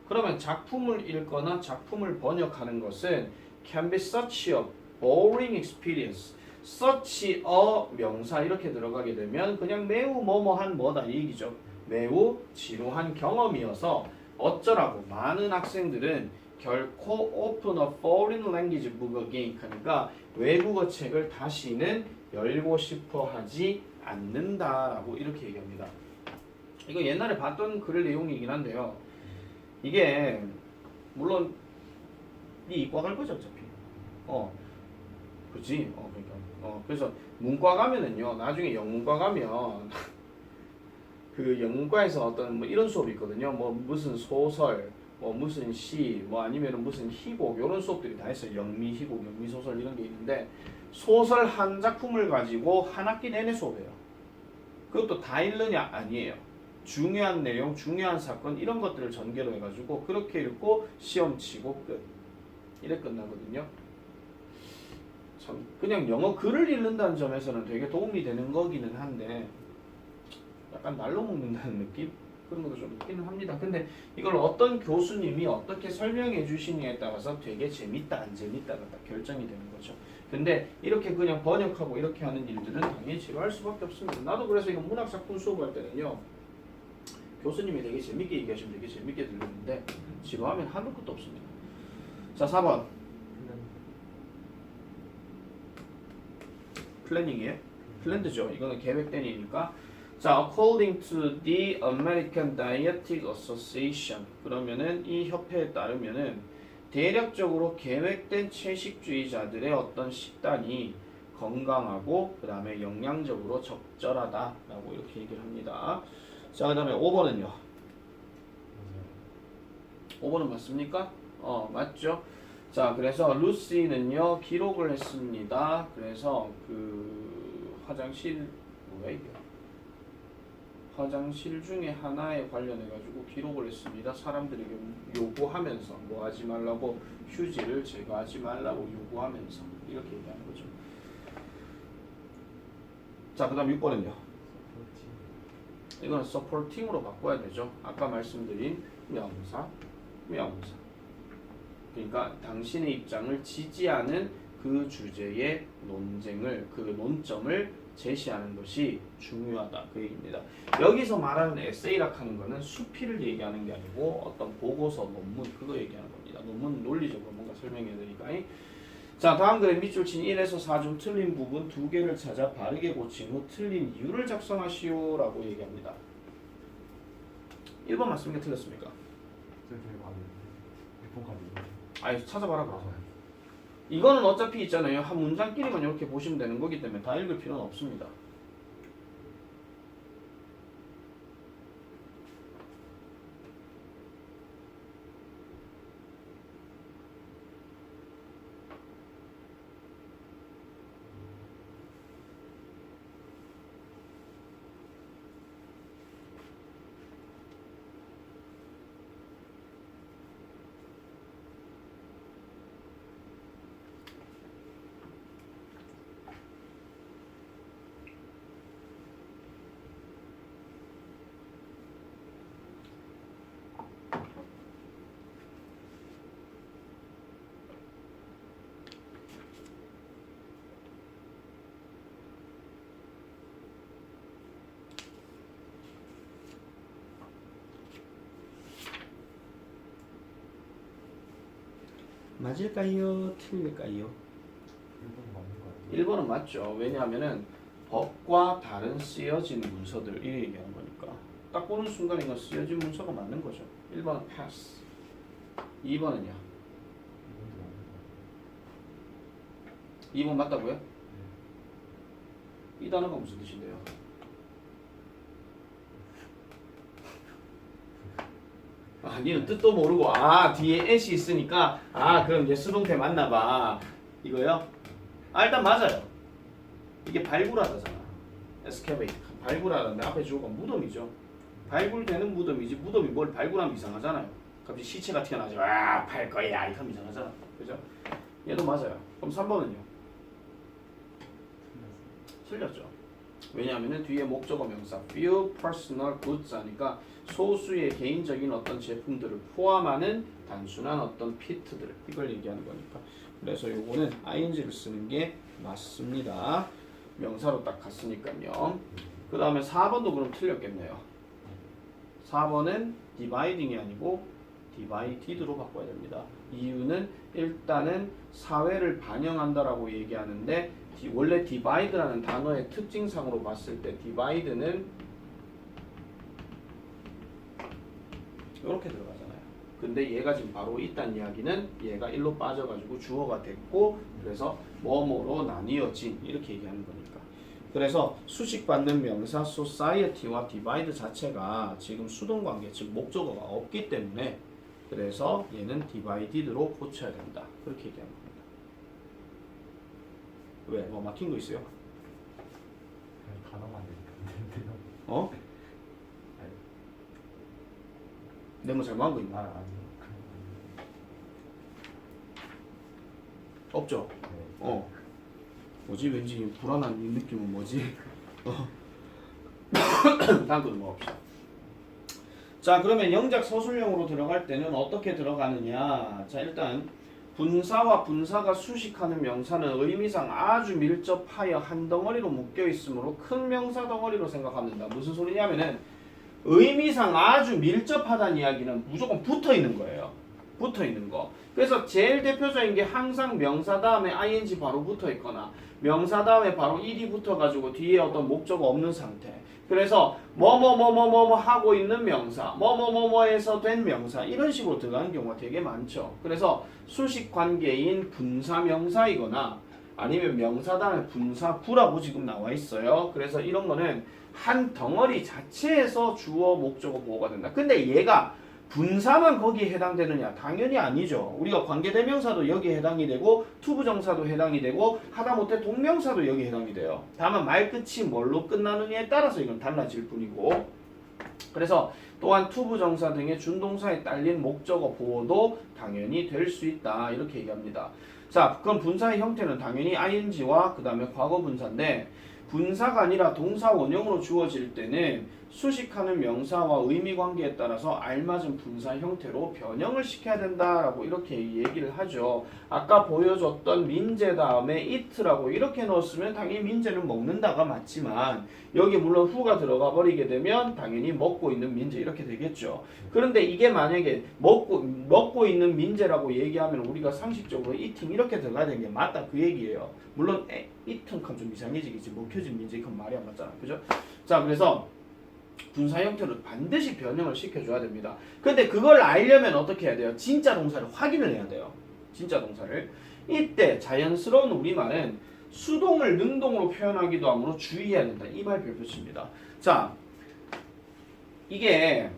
그러면 작품을 읽거나 작품을 번역하는 것은 can be such a boring experience. such a 명사 이렇게 들어가게 되면 그냥 매우 뭐뭐한 뭐다 이 얘기죠. 매우 지루한 경험이어서 어쩌라고 많은 학생들은 결코 open a foreign language book again 하니까 외국어 책을 다시는 열고 싶어 하지 않는다라고 이렇게 얘기합니다. 이거 옛날에 봤던 글 내용이긴 한데요. 이게 물론 이 이과 갈 거죠 어차피. 그렇지. 그러니까 그래서 문과 가면은요. 나중에 영문과 가면 그 영문과에서 어떤 뭐 이런 수업이 있거든요. 뭐 무슨 소설, 뭐 무슨 시, 뭐 아니면은 무슨 희곡 이런 수업들이 다 있어요. 영미 희곡, 영미 소설 이런 게 있는데 소설 한 작품을 가지고 한 학기 내내 수업해요. 그것도 다 읽느냐 아니에요. 중요한 내용, 중요한 사건 이런 것들을 전개로 해가지고 그렇게 읽고 시험 치고 끝. 이래 끝나거든요. 참 그냥 영어 글을 읽는다는 점에서는 되게 도움이 되는 거기는 한데 약간 날로 먹는다는 느낌? 그런 것도 좀 있기는 합니다. 근데 이걸 어떤 교수님이 어떻게 설명해 주시느냐에 따라서 되게 재밌다 안 재밌다가 딱 결정이 되는 거죠. 근데 이렇게 그냥 번역하고 이렇게 하는 일들은 당연히 지루할 수밖에 없습니다. 나도 그래서 이거 문학작품 수업할 때는요. 교수님이 되게 재밌게 얘기하시면 되게 재밌게 들리는데 지루하면 하는 것도 없습니다. 자, 4번. 플래닝이에요? 플랜드죠. 이거는 계획된이니까. 자, according to the American Dietetic Association. 그러면은 이 협회에 따르면은 대략적으로 계획된 채식주의자들의 어떤 식단이 건강하고 그 다음에 영양적으로 적절하다라고 이렇게 얘기를 합니다. 자, 그 다음에 5번은요. 5번은 맞습니까? 맞죠? 자, 그래서 루시는요 기록을 했습니다. 그래서 그 화장실 뭐야 이게? 화장실 중에 하나에 관련해 가지고 기록을 했습니다. 사람들에게 요구하면서 뭐 하지 말라고 휴지를 제거하지 말라고 요구하면서 이렇게 얘기하는 거죠. 자, 그다음 6번은요. 이거는 supporting으로 바꿔야 되죠. 아까 말씀드린 명사. 그러니까 당신의 입장을 지지하는 그 주제의 논쟁을 그 논점을 제시하는 것이 중요하다 그 얘기입니다. 여기서 말하는 에세이라 하는 거는 수필을 얘기하는 게 아니고 어떤 보고서 논문 그거 얘기하는 겁니다. 논문 논리적으로 뭔가 설명해야 되니까. 자, 다음 글에 밑줄 친 1에서 4 중 틀린 부분 2개를 찾아 바르게 고친 후 틀린 이유를 작성하시오 라고 얘기합니다. 1번 맞습니까? 틀렸습니까? 아니 찾아봐라 그럼. 이거는 어차피 있잖아요. 한 문장끼리만 이렇게 보시면 되는 거기 때문에 다 읽을 필요는 없습니다. 맞을까요? 틀릴까요? 1번은 맞죠. 왜냐하면은 법과 다른 쓰여진 문서들 이 얘기하는 거니까 딱 보는 순간 이건 쓰여진 문서가 맞는 거죠. 1번은 pass. 2번은요. 2번 맞다고요? 이 단어가 무슨 뜻인데요? 아, 니는 뜻도 모르고 뒤에 at이 있으니까 그럼 얘 수동태 맞나봐 이거요? 일단 맞아요. 이게 발굴하다잖아. 에스케베이트 발굴하다인데 앞에 주어가 무덤이죠. 발굴되는 무덤이지 무덤이 뭘 발굴하면 이상하잖아요. 갑자기 시체가 튀어나오지 팔 거야 이러면 이상하잖아. 그죠? 얘도 맞아요. 그럼 3번은요? 틀렸죠. 왜냐하면 뒤에 목적어 명사 few personal goods 하니까 소수의 개인적인 어떤 제품들을 포함하는 단순한 어떤 피트들 이걸 얘기하는 거니까. 그래서 요거는 ing를 쓰는 게 맞습니다. 명사로 딱 갔으니까요. 그 다음에 4번도 그럼 틀렸겠네요. 4번은 dividing이 아니고 divided로 바꿔야 됩니다. 이유는 일단은 사회를 반영한다라고 얘기하는데 원래 divide라는 단어의 특징상으로 봤을 때 divide는 이렇게 들어가잖아요. 근데 얘가 지금 바로 있다는 이야기는 얘가 일로 빠져가지고 주어가 됐고 그래서 뭐뭐로 나뉘어진 이렇게 얘기하는 거니까. 그래서 수식받는 명사 society와 divide 자체가 지금 수동관계 즉 목적어가 없기 때문에 그래서 얘는 divided로 고쳐야 된다. 그렇게 얘기하는 겁니다. 왜? 뭐 막힌 거 있어요? 단어만 되는데요. 어? 내가 뭐 잘못한 거 있나? 아니요. 없죠? 네. 뭐지? 왠지 불안한 이 느낌은 뭐지? 다음 거 넘어갑시다. 자, 그러면 영작 서술형으로 들어갈 때는 어떻게 들어가느냐? 자, 일단 분사와 분사가 수식하는 명사는 의미상 아주 밀접하여 한 덩어리로 묶여 있으므로 큰 명사 덩어리로 생각하면 된다. 무슨 소리냐면은 의미상 아주 밀접하다는 이야기는 무조건 붙어 있는 거예요. 붙어 있는 거. 그래서 제일 대표적인 게 항상 명사 다음에 ing 바로 붙어 있거나 명사 다음에 바로 일이 붙어가지고 뒤에 어떤 목적어 없는 상태. 그래서 뭐뭐뭐뭐뭐 하고 있는 명사, 뭐뭐뭐뭐에서 된 명사 이런 식으로 들어가는 경우가 되게 많죠. 그래서 수식 관계인 분사 명사이거나 아니면 명사 다음에 분사 부라고 지금 나와 있어요. 그래서 이런 거는 한 덩어리 자체에서 주어 목적어 보호가 된다. 근데 얘가 분사만 거기에 해당되느냐? 당연히 아니죠. 우리가 관계대명사도 여기에 해당이 되고 투부정사도 해당이 되고 하다못해 동명사도 여기에 해당이 돼요. 다만 말끝이 뭘로 끝나느냐에 따라서 이건 달라질 뿐이고 그래서 또한 투부정사 등의 준동사에 딸린 목적어 보호도 당연히 될 수 있다. 이렇게 얘기합니다. 자, 그럼 분사의 형태는 당연히 ing와 그 다음에 과거 분사인데 분사가 아니라 동사 원형으로 주어질 때는 수식하는 명사와 의미 관계에 따라서 알맞은 분사 형태로 변형을 시켜야 된다라고 이렇게 얘기를 하죠. 아까 보여줬던 민재 다음에 it라고 이렇게 넣었으면 당연히 민재는 먹는다가 맞지만 여기 물론 후가 들어가 버리게 되면 당연히 먹고 있는 민재 이렇게 되겠죠. 그런데 이게 만약에 먹고 있는 민재라고 얘기하면 우리가 상식적으로 eating 이렇게 들어가야 되는 게 맞다 그 얘기예요. 물론 eating 좀 이상해지겠지. 먹혀진 민재 그건 말이 안 맞잖아. 그죠? 자, 그래서 분사 형태로 반드시 변형을 시켜줘야 됩니다. 근데 그걸 알려면 어떻게 해야 돼요? 진짜 동사를 확인을 해야 돼요. 진짜 동사를. 이때 자연스러운 우리말은 수동을 능동으로 표현하기도 하므로 주의해야 된다. 이 말 별표치입니다. 자, 이게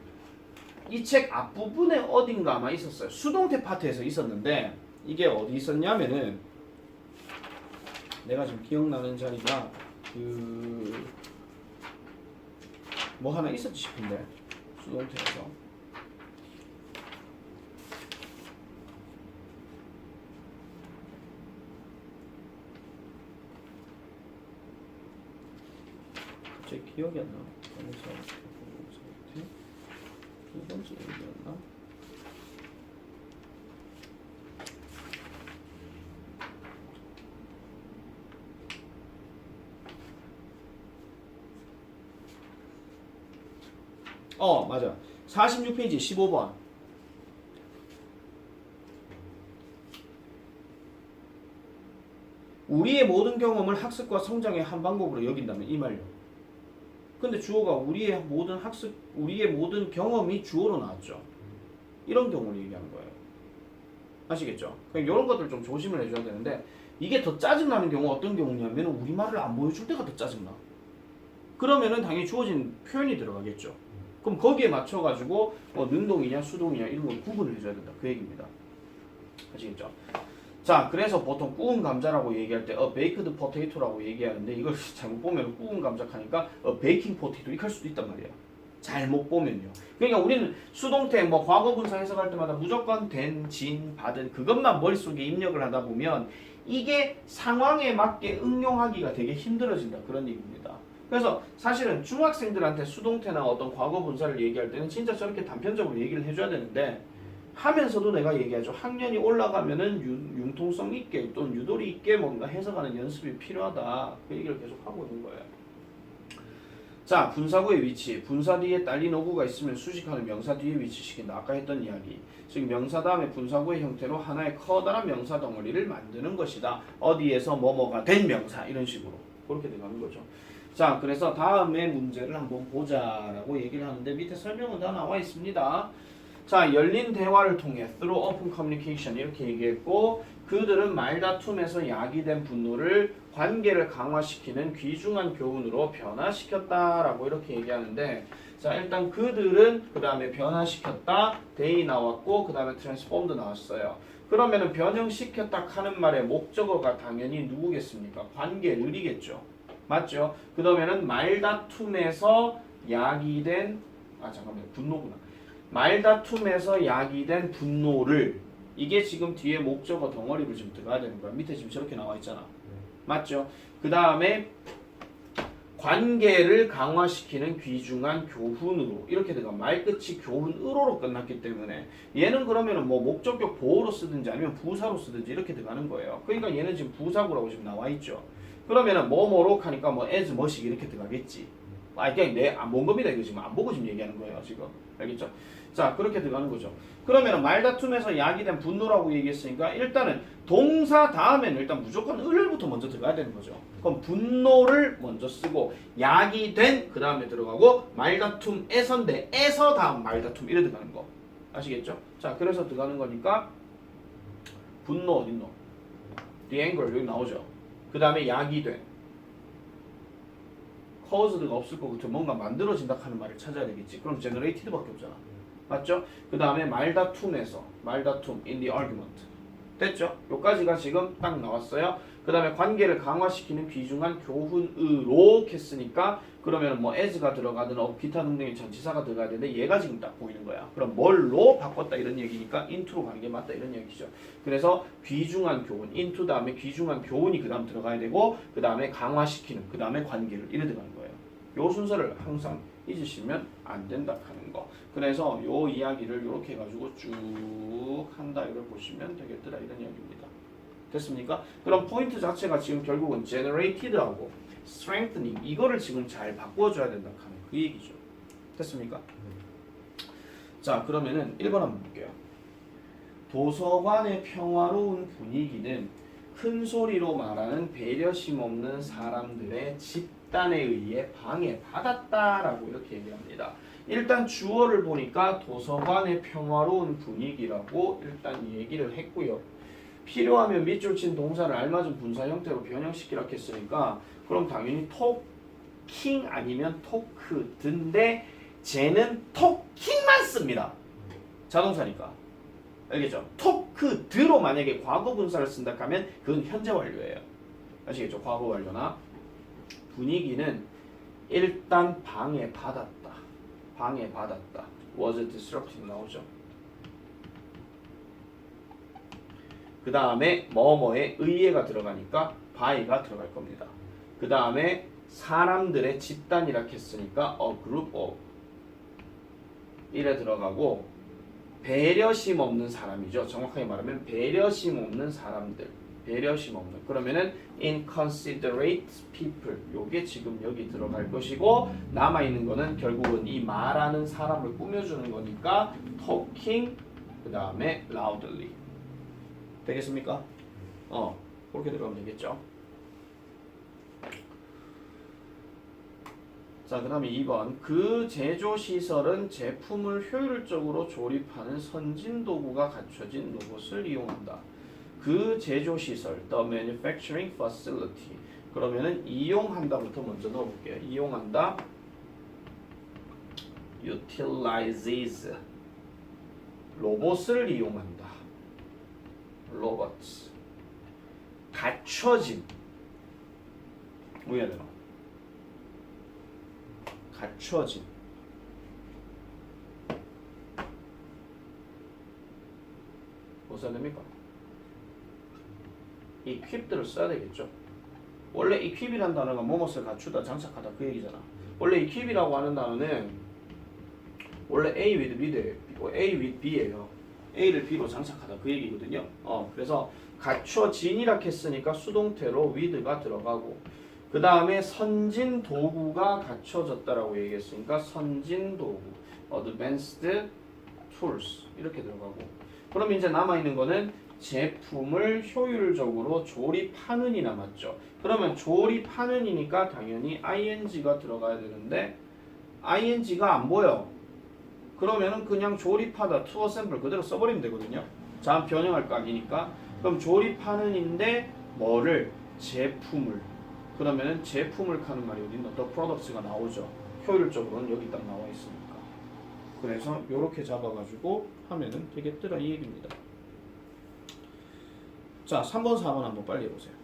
이 책 앞부분에 어딘가 아마 있었어요. 수동태 파트에서 있었는데 이게 어디 있었냐면은 내가 지금 기억나는 자리가 뭐 하나 있었지 싶은데 수동태에서 갑자기 기억이 안 나. 두 번째 얘기였나? 맞아. 46페이지 15번. 우리의 모든 경험을 학습과 성장의 한 방법으로 여긴다면 이 말요. 근데 주어가 우리의 모든 경험이 주어로 나왔죠. 이런 경우를 얘기하는 거예요. 아시겠죠? 그러니까 이런 것들 좀 조심을 해줘야 되는데 이게 더 짜증나는 경우 어떤 경우냐면 우리말을 안 보여줄 때가 더 짜증나. 그러면은 당연히 주어진 표현이 들어가겠죠. 그럼 거기에 맞춰가지고 능동이냐 수동이냐 이런 걸 구분을 해줘야 된다. 그 얘기입니다. 아시겠죠? 자, 그래서 보통 구운 감자라고 얘기할 때 baked potato라고 얘기하는데 이걸 잘못 보면 구운 감자 하니까 baking potato 이렇게 할 수도 있단 말이에요. 잘못 보면요. 그러니까 우리는 수동태 뭐 과거 분사 해석할 때마다 무조건 된, 진, 받은 그것만 머릿속에 입력을 하다 보면 이게 상황에 맞게 응용하기가 되게 힘들어진다. 그런 얘기입니다. 그래서 사실은 중학생들한테 수동태나 어떤 과거 분사를 얘기할 때는 진짜 저렇게 단편적으로 얘기를 해줘야 되는데 하면서도 내가 얘기하죠. 학년이 올라가면은 융통성 있게 또는 유도리 있게 뭔가 해석하는 연습이 필요하다. 그 얘기를 계속 하고 있는 거예요. 자, 분사구의 위치. 분사 뒤에 딸린 어구가 있으면 수식하는 명사 뒤에 위치시킨다. 아까 했던 이야기. 즉 명사 다음에 분사구의 형태로 하나의 커다란 명사 덩어리를 만드는 것이다. 어디에서 뭐뭐가 된 명사 이런 식으로 그렇게 돼가는 거죠. 자, 그래서 다음에 문제를 한번 보자라고 얘기를 하는데 밑에 설명은 다 나와 있습니다. 자, 열린 대화를 통해 through open communication 이렇게 얘기했고 그들은 말다툼에서 야기된 분노를 관계를 강화시키는 귀중한 교훈으로 변화시켰다라고 이렇게 얘기하는데 자, 일단 그들은 그 다음에 변화시켰다 they 나왔고 그 다음에 transformed 나왔어요. 그러면은 변형시켰다 하는 말의 목적어가 당연히 누구겠습니까? 관계를이겠죠. 맞죠? 그 다음에는 말다툼에서 야기된 분노구나. 말다툼에서 야기된 분노를 이게 지금 뒤에 목적어 덩어리로 지금 들어가야 되는 거야. 밑에 지금 저렇게 나와 있잖아. 맞죠? 그 다음에 관계를 강화시키는 귀중한 교훈으로 이렇게 들어가. 말끝이 교훈으로로 끝났기 때문에 얘는 그러면은 뭐 목적격 보호로 쓰든지 아니면 부사로 쓰든지 이렇게 들어가는 거예요. 그러니까 얘는 지금 부사구라고 지금 나와 있죠. 그러면은 뭐뭐로 하니까 뭐 as 뭐식 이렇게 들어가겠지. 그냥 내뭔 겁니다. 이거 지금 안 보고 지금 얘기하는 거예요. 지금 알겠죠? 자, 그렇게 들어가는 거죠. 그러면 말다툼에서 야기된 분노라고 얘기했으니까 일단은 동사 다음에는 일단 무조건 을부터 먼저 들어가야 되는 거죠. 그럼 분노를 먼저 쓰고 야기된 그 다음에 들어가고 말다툼에서인데 에서 다음 말다툼 이래 들어가는 거 아시겠죠? 자, 그래서 들어가는 거니까 분노 어딨노? The anger 여기 나오죠. 그 다음에 야기된 caused가 없을 거고 뭔가 만들어진다 하는 말을 찾아야 되겠지. 그럼 generated밖에 없잖아. 맞죠? 그 다음에 말다툼에서 말다툼 in the argument 됐죠? 요까지가 지금 딱 나왔어요. 그 다음에 관계를 강화시키는 귀중한 교훈으로 했으니까 그러면 뭐 as가 들어가든 기타 등등의 전치사가 들어가야 되는데 얘가 지금 딱 보이는 거야. 그럼 뭘로 바꿨다 이런 얘기니까 into로 가는 게 맞다 이런 얘기죠. 그래서 귀중한 교훈 into 다음에 귀중한 교훈이 그 다음 들어가야 되고 그 다음에 강화시키는 그 다음에 관계를 이래 들어가는 거예요. 요 순서를 항상 잊으시면 안 된다 하는 거. 그래서 요 이야기를 이렇게 해가지고 쭉 한다 이걸 보시면 되겠더라 이런 이야기입니다. 됐습니까? 그럼 포인트 자체가 지금 결국은 generated하고 strengthening 이거를 지금 잘 바꿔줘야 된다 하는 그 얘기죠. 됐습니까? 자, 그러면은 1번 한번 볼게요. 도서관의 평화로운 분위기는 큰 소리로 말하는 배려심 없는 사람들의 집단에 의해 방해받았다라고 이렇게 얘기합니다. 일단 주어를 보니까 도서관의 평화로운 분위기라고 일단 얘기를 했고요. 필요하면 밑줄 친 동사를 알맞은 분사 형태로 변형시키라 했으니까 그럼 당연히 토킹 아니면 토크든데 쟤는 토킹만 씁니다. 자동사니까. 알겠죠? 토크드로 만약에 과거 분사를 쓴다 하면 그건 현재 완료예요. 아시겠죠? 과거 완료나 분위기는 일단 방해받았다. 방해받았다. was disrupted 나오죠. 그 다음에 뭐뭐에 의해가 들어가니까 by가 들어갈 겁니다. 그 다음에 사람들의 집단이라 했으니까 a group of 이래 들어가고 배려심 없는 사람이죠. 정확하게 말하면 배려심 없는 사람들. 배려심 없는. 그러면은 inconsiderate people. 요게 지금 여기 들어갈 것이고 남아있는 거는 결국은 이 말하는 사람을 꾸며주는 거니까 talking 그 다음에 loudly. 되겠습니까? 그렇게 들어가면 되겠죠. 자, 그 다음에 2번. 그 제조시설은 제품을 효율적으로 조립하는 선진 도구가 갖춰진 로봇을 이용한다. 그 제조 시설, the manufacturing facility. 그러면은 이용한다부터 먼저 넣어볼게요. 이용한다, utilizes. 로봇을 이용한다, robots. 갖춰진, 뭐 해야 되나? 갖춰진. 뭐 써야 됩니까? equip들을 써야 되겠죠. 원래 equip이라는 단어가 뭐뭇을 갖추다, 장착하다 그 얘기잖아. 원래 equip이라고 하는 단어는 원래 A with B예요. A with B예요. A를 B로 장착하다 그 얘기거든요. 그래서 갖춰진이라 했으니까 수동태로 with가 들어가고, 그 다음에 선진 도구가 갖춰졌다라고 얘기했으니까 선진 도구, advanced tools 이렇게 들어가고. 그럼 이제 남아 있는 거는 제품을 효율적으로 조립하는이 남았죠. 그러면 조립하는이니까 당연히 ing가 들어가야 되는데 ing가 안 보여. 그러면은 그냥 조립하다 to assemble 그대로 써버리면 되거든요. 자, 변형할 각이니까. 그럼 조립하는인데 뭐를? 제품을. 그러면은 제품을 하는 말이 어디 있나? The products가 나오죠. 효율적으로는 여기 딱 나와 있으니까. 그래서 요렇게 잡아가지고 하면은 되겠더라 이 얘기입니다. 자, 3번, 4번 한번 빨리 해보세요.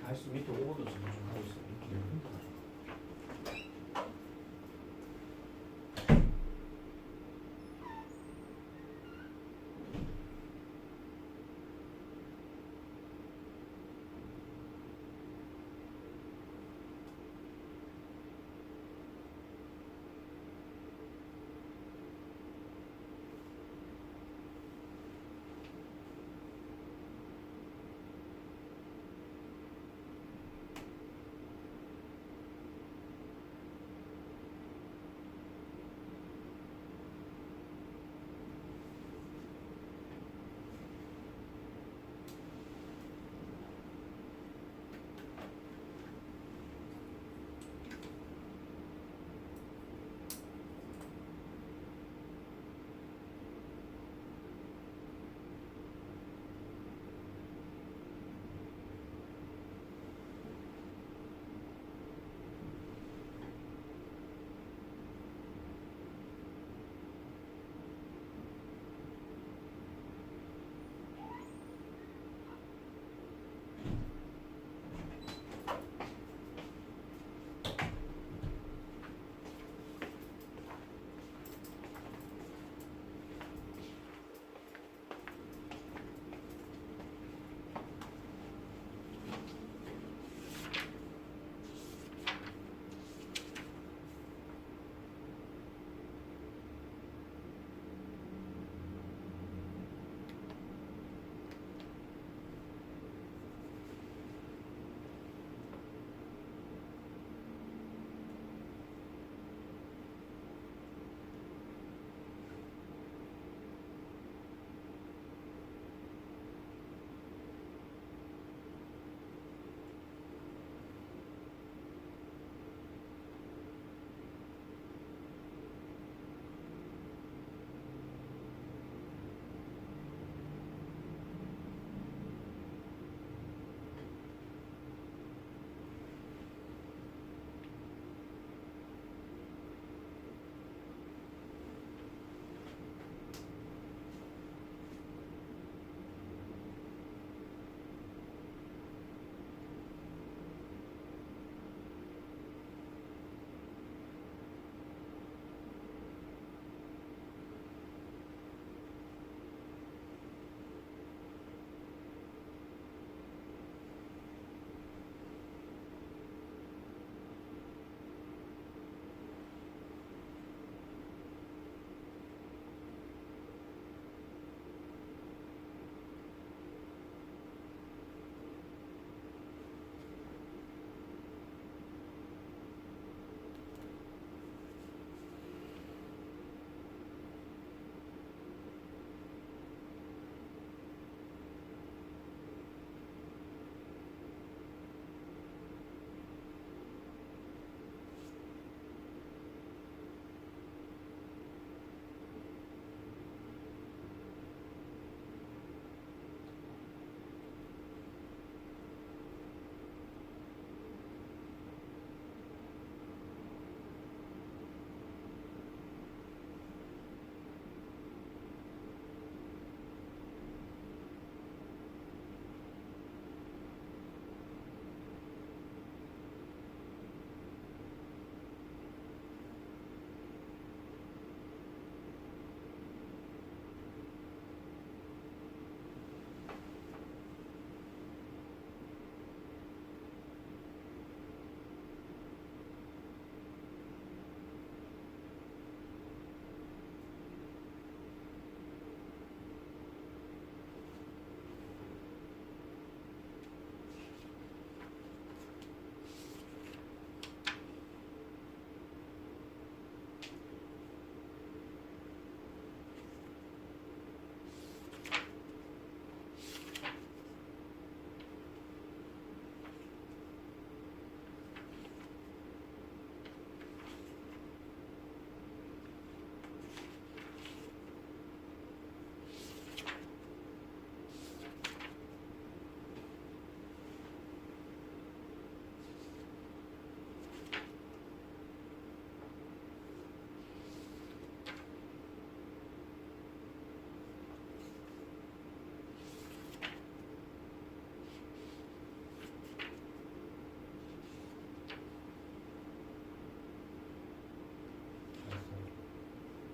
할수 밑에 오버도 지금 좀 하고 있어요.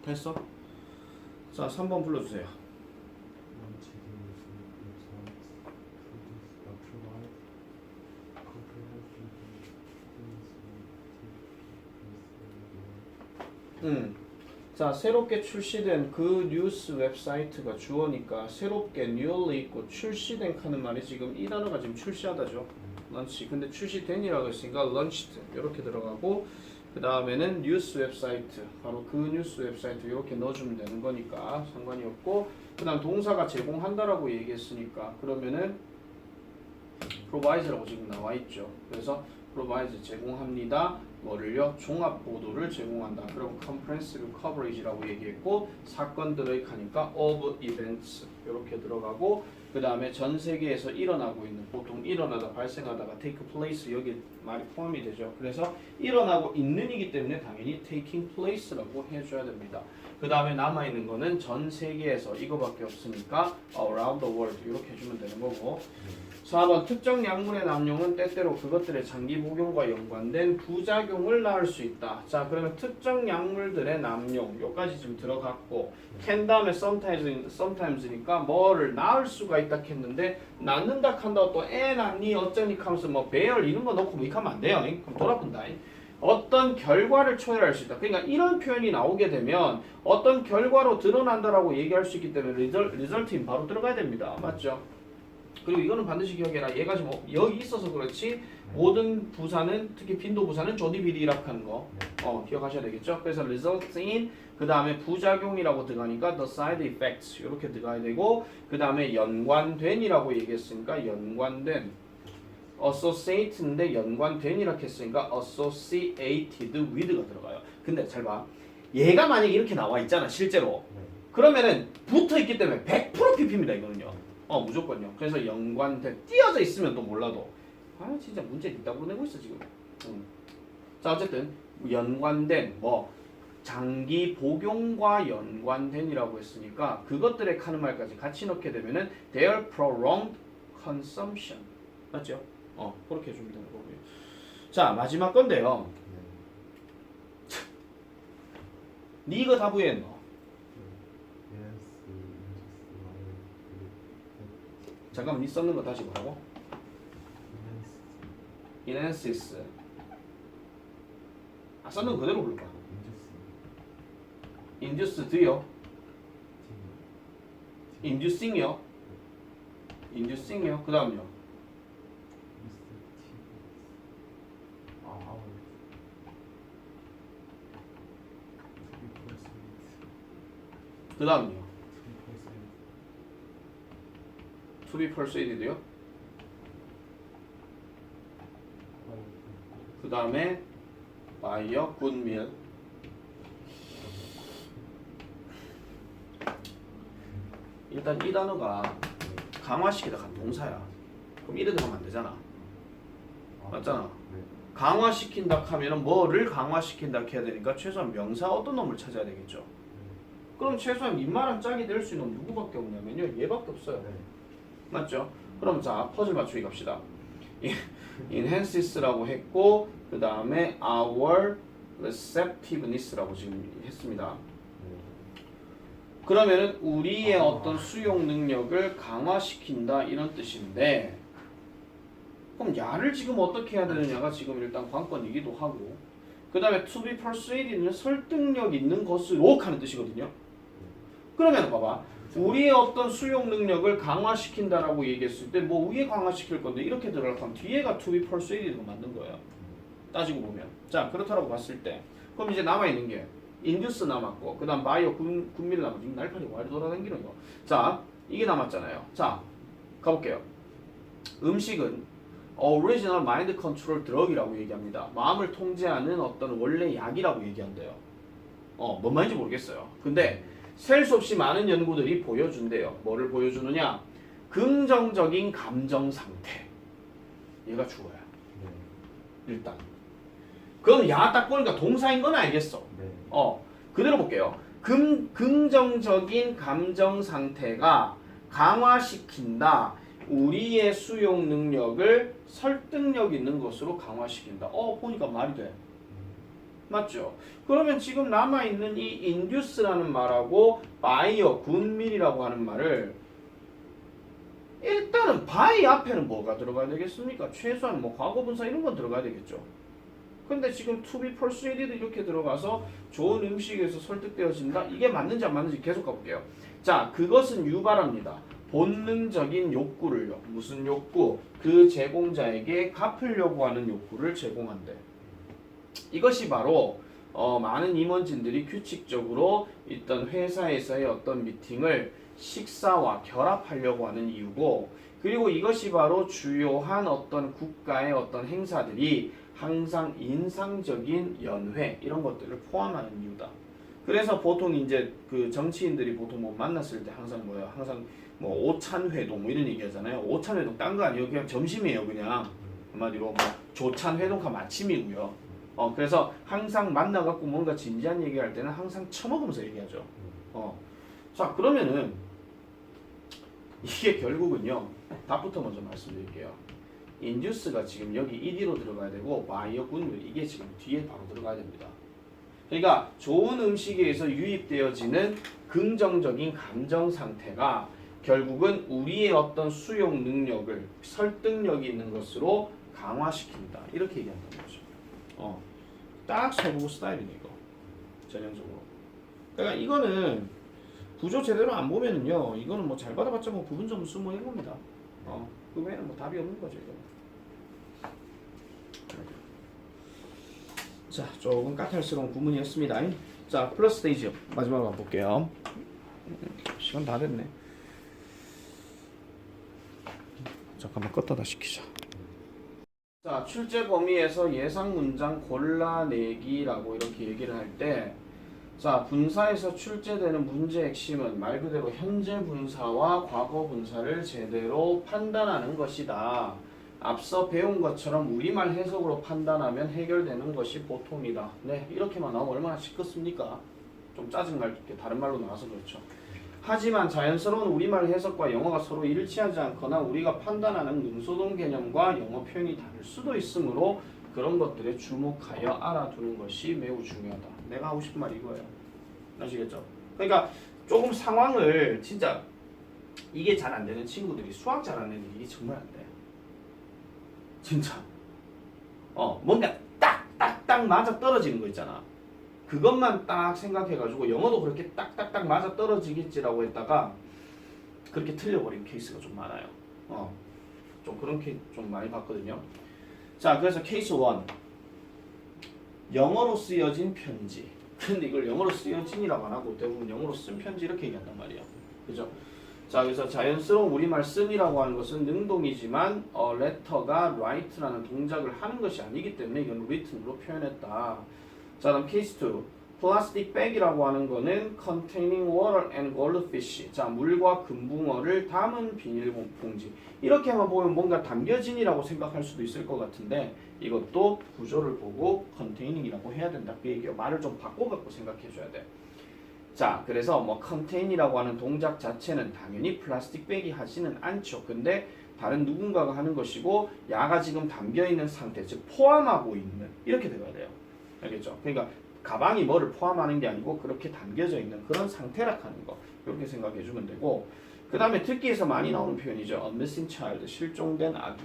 됐어? 자, 3번 불러주세요. 자, 새롭게 출시된 그 뉴스 웹사이트가 주어니까 새롭게 newly 있고 출시된 하는 말이 지금 이 단어가 지금 출시하다죠. 런치. 근데 출시된이라고 했으니까 launched 이렇게 들어가고 그 다음에는 뉴스 웹사이트 바로 그 뉴스 웹사이트 이렇게 넣어주면 되는 거니까 상관이 없고 그 다음 동사가 제공한다라고 얘기했으니까 그러면은 provide라고 지금 나와 있죠. 그래서 provide 제공합니다. 뭐를요? 종합 보도를 제공한다. 그럼 comprehensive coverage라고 얘기했고 사건들의 하니까 of events 이렇게 들어가고 그 다음에 전 세계에서 일어나고 있는 보통 일어나다 발생하다가 take place 여기 말이 포함이 되죠. 그래서 일어나고 있는이기 때문에 당연히 taking place라고 해줘야 됩니다. 그 다음에 남아있는 거는 전 세계에서 이거밖에 없으니까 around the world 이렇게 해주면 되는 거고 4번 특정 약물의 남용은 때때로 그것들의 장기 복용과 연관된 부작용을 낳을 수 있다. 자, 그러면 특정 약물들의 남용 여기까지 지금 들어갔고 can 다음에 sometimes니까 뭐를 낳을 수가 있다 했는데 낳는다 한다고 또 애 낳니 어쩌니 하면서 뭐 배열 이런 거 넣고 뭐 이렇게 하면 안 돼요. 그럼 돌아본다. 어떤 결과를 초래할 수 있다. 그러니까 이런 표현이 나오게 되면 어떤 결과로 드러난다라고 얘기할 수 있기 때문에 result인 바로 들어가야 됩니다. 맞죠? 그리고 이거는 반드시 기억해라. 얘가 지금 여기 있어서 그렇지 모든 부사는 특히 빈도 부사는 조디비리라고 하는 거 기억하셔야 되겠죠. 그래서 results in 그 다음에 부작용이라고 들어가니까 the side effects 이렇게 들어가야 되고 그 다음에 연관된이라고 얘기했으니까 연관된 associate인데 연관된이라고 했으니까 associated with가 들어가요. 근데 잘 봐. 얘가 만약에 이렇게 나와 있잖아 실제로. 그러면은 붙어 있기 때문에 100% PP입니다 이거는요. 무조건요. 그래서 연관된 띄어져 있으면 또 몰라도 진짜 문제 있다고 내고 있어 지금. 자 어쨌든 연관된 뭐 장기 복용과 연관된이라고 했으니까 그것들의 카는 말까지 같이 넣게 되면은 their prolonged consumption 맞죠? 그렇게 해주면 되는 거고요. 자 마지막 건데요. 니 이거 다 부여했노? 잠깐만 니 썼는 거 다시 보라고. enhances 썼는 거 그대로 부를까? induced요? inducing요? inducing요? 그 다음요? 그 다음요? to be persuaded요? 그 다음에 by a good meal 일단 이 단어가 강화시키다 간 동사야. 그럼 이래 들어가면 안 되잖아. 맞잖아. 강화시킨다 하면은 뭐를 강화시킨다 해야 되니까 최소한 명사 어떤 놈을 찾아야 되겠죠. 그럼 최소한 민말한 짝이 될 수 있는 누구밖에 없냐면요. 얘밖에 없어요. 맞죠? 그럼 자 퍼즐 맞추기 갑시다. enhances라고 했고 그 다음에 our receptiveness라고 지금 했습니다. 그러면은 우리의 어떤 수용 능력을 강화시킨다 이런 뜻인데 그럼 야를 지금 어떻게 해야 되느냐가 지금 일단 관건이기도 하고 그 다음에 to be persuaded는 설득력 있는 것으로 하는 뜻이거든요. 그러면 봐봐 우리의 어떤 수용 능력을 강화시킨다라고 얘기했을 때 뭐 위에 강화시킬 건데 이렇게 들어가면 뒤에가 to be persuaded가 맞는 거예요. 따지고 보면 자 그렇다라고 봤을 때 그럼 이제 남아있는 게 인듀스 남았고 그 다음 바이오 군밀 남았고 지금 날파리 와리 돌아다니는 거. 자 이게 남았잖아요. 자 가볼게요. 음식은 original mind control drug이라고 얘기합니다. 마음을 통제하는 어떤 원래 약이라고 얘기한대요. 뭔 말인지 모르겠어요. 근데 셀 수 없이 많은 연구들이 보여준대요. 뭐를 보여주느냐? 긍정적인 감정 상태. 얘가 주어야. 일단. 그럼 야 딱 보니까 동사인 건 알겠어. 그대로 볼게요. 긍정적인 감정 상태가 강화시킨다. 우리의 수용 능력을 설득력 있는 것으로 강화시킨다. 보니까 말이 돼. 맞죠? 그러면 지금 남아있는 이 induce라는 말하고 by와 군밀이라고 하는 말을 일단은 by 앞에는 뭐가 들어가야 되겠습니까? 최소한 뭐 과거분사 이런 건 들어가야 되겠죠. 근데 지금 to be persuaded 이렇게 들어가서 좋은 음식에서 설득되어진다? 이게 맞는지 안 맞는지 계속 가볼게요. 자, 그것은 유발합니다. 본능적인 욕구를요. 무슨 욕구? 그 제공자에게 갚으려고 하는 욕구를 제공한대. 이것이 바로 많은 임원진들이 규칙적으로 있던 회사에서의 어떤 미팅을 식사와 결합하려고 하는 이유고, 그리고 이것이 바로 주요한 어떤 국가의 어떤 행사들이 항상 인상적인 연회 이런 것들을 포함하는 이유다. 그래서 보통 이제 그 정치인들이 보통 뭐 만났을 때 항상 뭐야, 항상 뭐 오찬회동 뭐 이런 얘기하잖아요. 오찬회동 딴 거 아니에요. 그냥 점심이에요. 그냥 한마디로 뭐 조찬회동가 마침이고요. 그래서 항상 만나갖고 뭔가 진지한 얘기할 때는 항상 처먹으면서 얘기하죠. 자, 그러면은 이게 결국은요. 답부터 먼저 말씀드릴게요. 인듀스가 지금 여기 1위로 들어가야 되고 바이어 군물 이게 지금 뒤에 바로 들어가야 됩니다. 그러니까 좋은 음식에 의해서 유입되어지는 긍정적인 감정 상태가 결국은 우리의 어떤 수용 능력을 설득력이 있는 것으로 강화시킨다. 이렇게 얘기한다는 거죠. 딱 서부 스타일이네 이거. 전형적으로. 그러니까 이거는 구조 제대로 안 보면은요. 이거는 뭐 잘 받아봤자 뭐 부분 점수 뭐 이겁니다. 그 외에는 뭐 답이 없는 거죠 이거. 자, 조금 까탈스러운 구문이었습니다. 자, 플러스 스테이지 마지막으로 볼게요. 시간 다 됐네. 잠깐만 껐다 다 시키자. 자, 출제 범위에서 예상 문장 골라내기라고 이렇게 얘기를 할 때, 자, 분사에서 출제되는 문제 핵심은 말 그대로 현재 분사와 과거 분사를 제대로 판단하는 것이다. 앞서 배운 것처럼 우리말 해석으로 판단하면 해결되는 것이 보통이다. 네, 이렇게만 나오면 얼마나 시끄럽습니까? 좀 짜증날 게 다른 말로 나와서 그렇죠. 하지만 자연스러운 우리말 해석과 영어가 서로 일치하지 않거나 우리가 판단하는 능소동 개념과 영어 표현이 다를 수도 있으므로 그런 것들에 주목하여 알아두는 것이 매우 중요하다. 내가 하고 싶은 말이 이거예요. 아시겠죠? 그러니까 조금 상황을 진짜 이게 잘 안 되는 친구들이 수학 잘하는 애들이 이게 정말 안 돼. 진짜. 뭔가 딱딱딱 맞아 떨어지는 거 있잖아. 그것만 딱 생각해가지고 영어도 그렇게 딱딱딱 맞아 떨어지겠지라고 했다가 그렇게 틀려버린 케이스가 좀 많아요. 좀 그런 케이스 좀 많이 봤거든요. 자, 그래서 케이스 1. 영어로 쓰여진 편지. 근데 이걸 영어로 쓰여진이라고 안 하고 대부분 영어로 쓴 편지 이렇게 얘기한단 말이에요. 그죠? 자, 그래서 자연스러운 우리말 쓴이라고 하는 것은 능동이지만 letter가 write라는 동작을 하는 것이 아니기 때문에 이건 written으로 표현했다. 자, 다음 케이스 2. 플라스틱 백이라고 하는 거는 containing water and goldfish. 자, 물과 금붕어를 담은 비닐봉지. 이렇게 한번 보면 뭔가 담겨진이라고 생각할 수도 있을 것 같은데 이것도 구조를 보고 containing이라고 해야 된다. 그 얘기예요. 말을 좀 바꿔갖고 생각해 줘야 돼. 자, 그래서 뭐 contain이라고 하는 동작 자체는 당연히 플라스틱 백이 하지는 않죠. 근데 다른 누군가가 하는 것이고 야가 지금 담겨있는 상태, 즉 포함하고 있는 이렇게 되어야 돼요. 알겠죠? 그러니까 가방이 뭐를 포함하는 게 아니고 그렇게 담겨져 있는 그런 상태라 하는 거 이렇게 생각해 주면 되고, 그 다음에 듣기에서 많이 나오는 표현이죠. A missing child, 실종된 아기.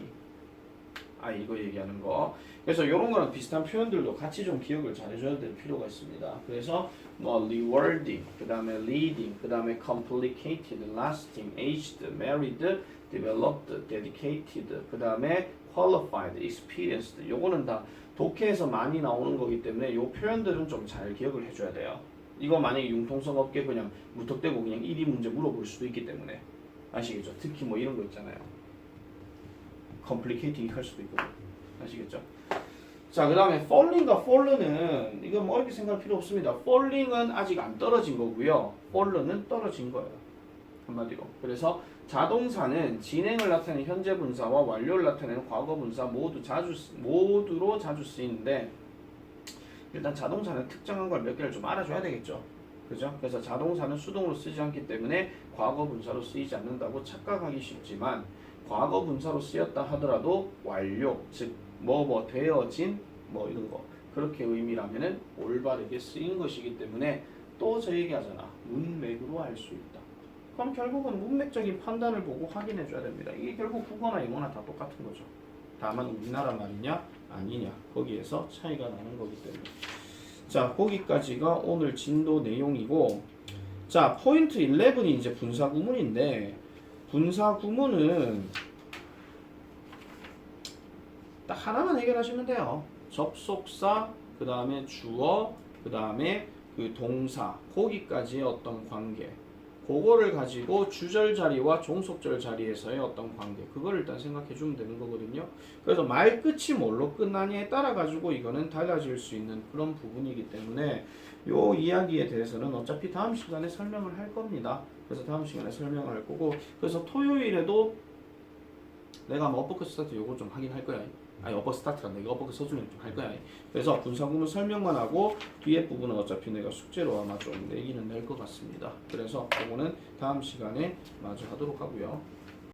이거 얘기하는 거. 그래서 이런 거랑 비슷한 표현들도 같이 좀 기억을 잘 해줘야 될 필요가 있습니다. 그래서 뭐 rewarding, 그 다음에 leading, 그 다음에 complicated, lasting, aged, married, developed, dedicated, 그 다음에 qualified, experienced. 요거는 다 독해에서 많이 나오는 거기 때문에 이 표현들은 좀 잘 기억을 해줘야 돼요. 이거 만약에 융통성 없게 그냥 무턱대고 그냥 1위 문제 물어볼 수도 있기 때문에 아시겠죠? 특히 뭐 이런 거 있잖아요. complicating 할 수도 있고 아시겠죠? 자, 그 다음에 falling과 fallen은 이건 뭐 이렇게 생각할 필요 없습니다. falling은 아직 안 떨어진 거고요. fallen은 떨어진 거예요. 한마디로. 그래서 자동사는 진행을 나타내는 현재 분사와 완료를 나타내는 과거 분사 모두로 자주 쓰이는데 일단 자동사는 특정한 걸 몇 개를 좀 알아줘야 되겠죠. 그죠? 그래서 자동사는 수동으로 쓰지 않기 때문에 과거 분사로 쓰이지 않는다고 착각하기 쉽지만 과거 분사로 쓰였다 하더라도 완료, 즉 뭐 되어진 뭐 이런 거 그렇게 의미라면은 올바르게 쓰인 것이기 때문에 또 저 얘기하잖아. 문맥으로 알 수 있다. 그럼 결국은 문맥적인 판단을 보고 확인해 줘야 됩니다. 이게 결국 국어나 영어나 다 똑같은 거죠. 다만 우리나라 말이냐 아니냐 거기에서 차이가 나는 거기 때문에. 자, 거기까지가 오늘 진도 내용이고, 자, 포인트 11이 이제 분사 구문인데, 분사 구문은 딱 하나만 해결하시면 돼요. 접속사, 그 다음에 주어, 그 다음에 그 동사, 거기까지의 어떤 관계. 그거를 가지고 주절 자리와 종속절 자리에서의 어떤 관계. 그걸 일단 생각해 주면 되는 거거든요. 그래서 말 끝이 뭘로 끝나냐에 따라 가지고 이거는 달라질 수 있는 그런 부분이기 때문에 요 이야기에 대해서는 어차피 다음 시간에 설명을 할 겁니다. 그래서 다음 시간에 설명할 거고, 그래서 토요일에도 내가 뭐 어퍼컷 스타트 요거 좀 하긴 할 거야. 아니 어퍼 스타트란 내가 어퍼컷 서술형 좀 할 거야. 그래서 분사구문 설명만 하고 뒤에 부분은 어차피 내가 숙제로 아마 좀 내기는 낼 것 같습니다. 그래서 그거는 다음 시간에 마저 하도록 하고요.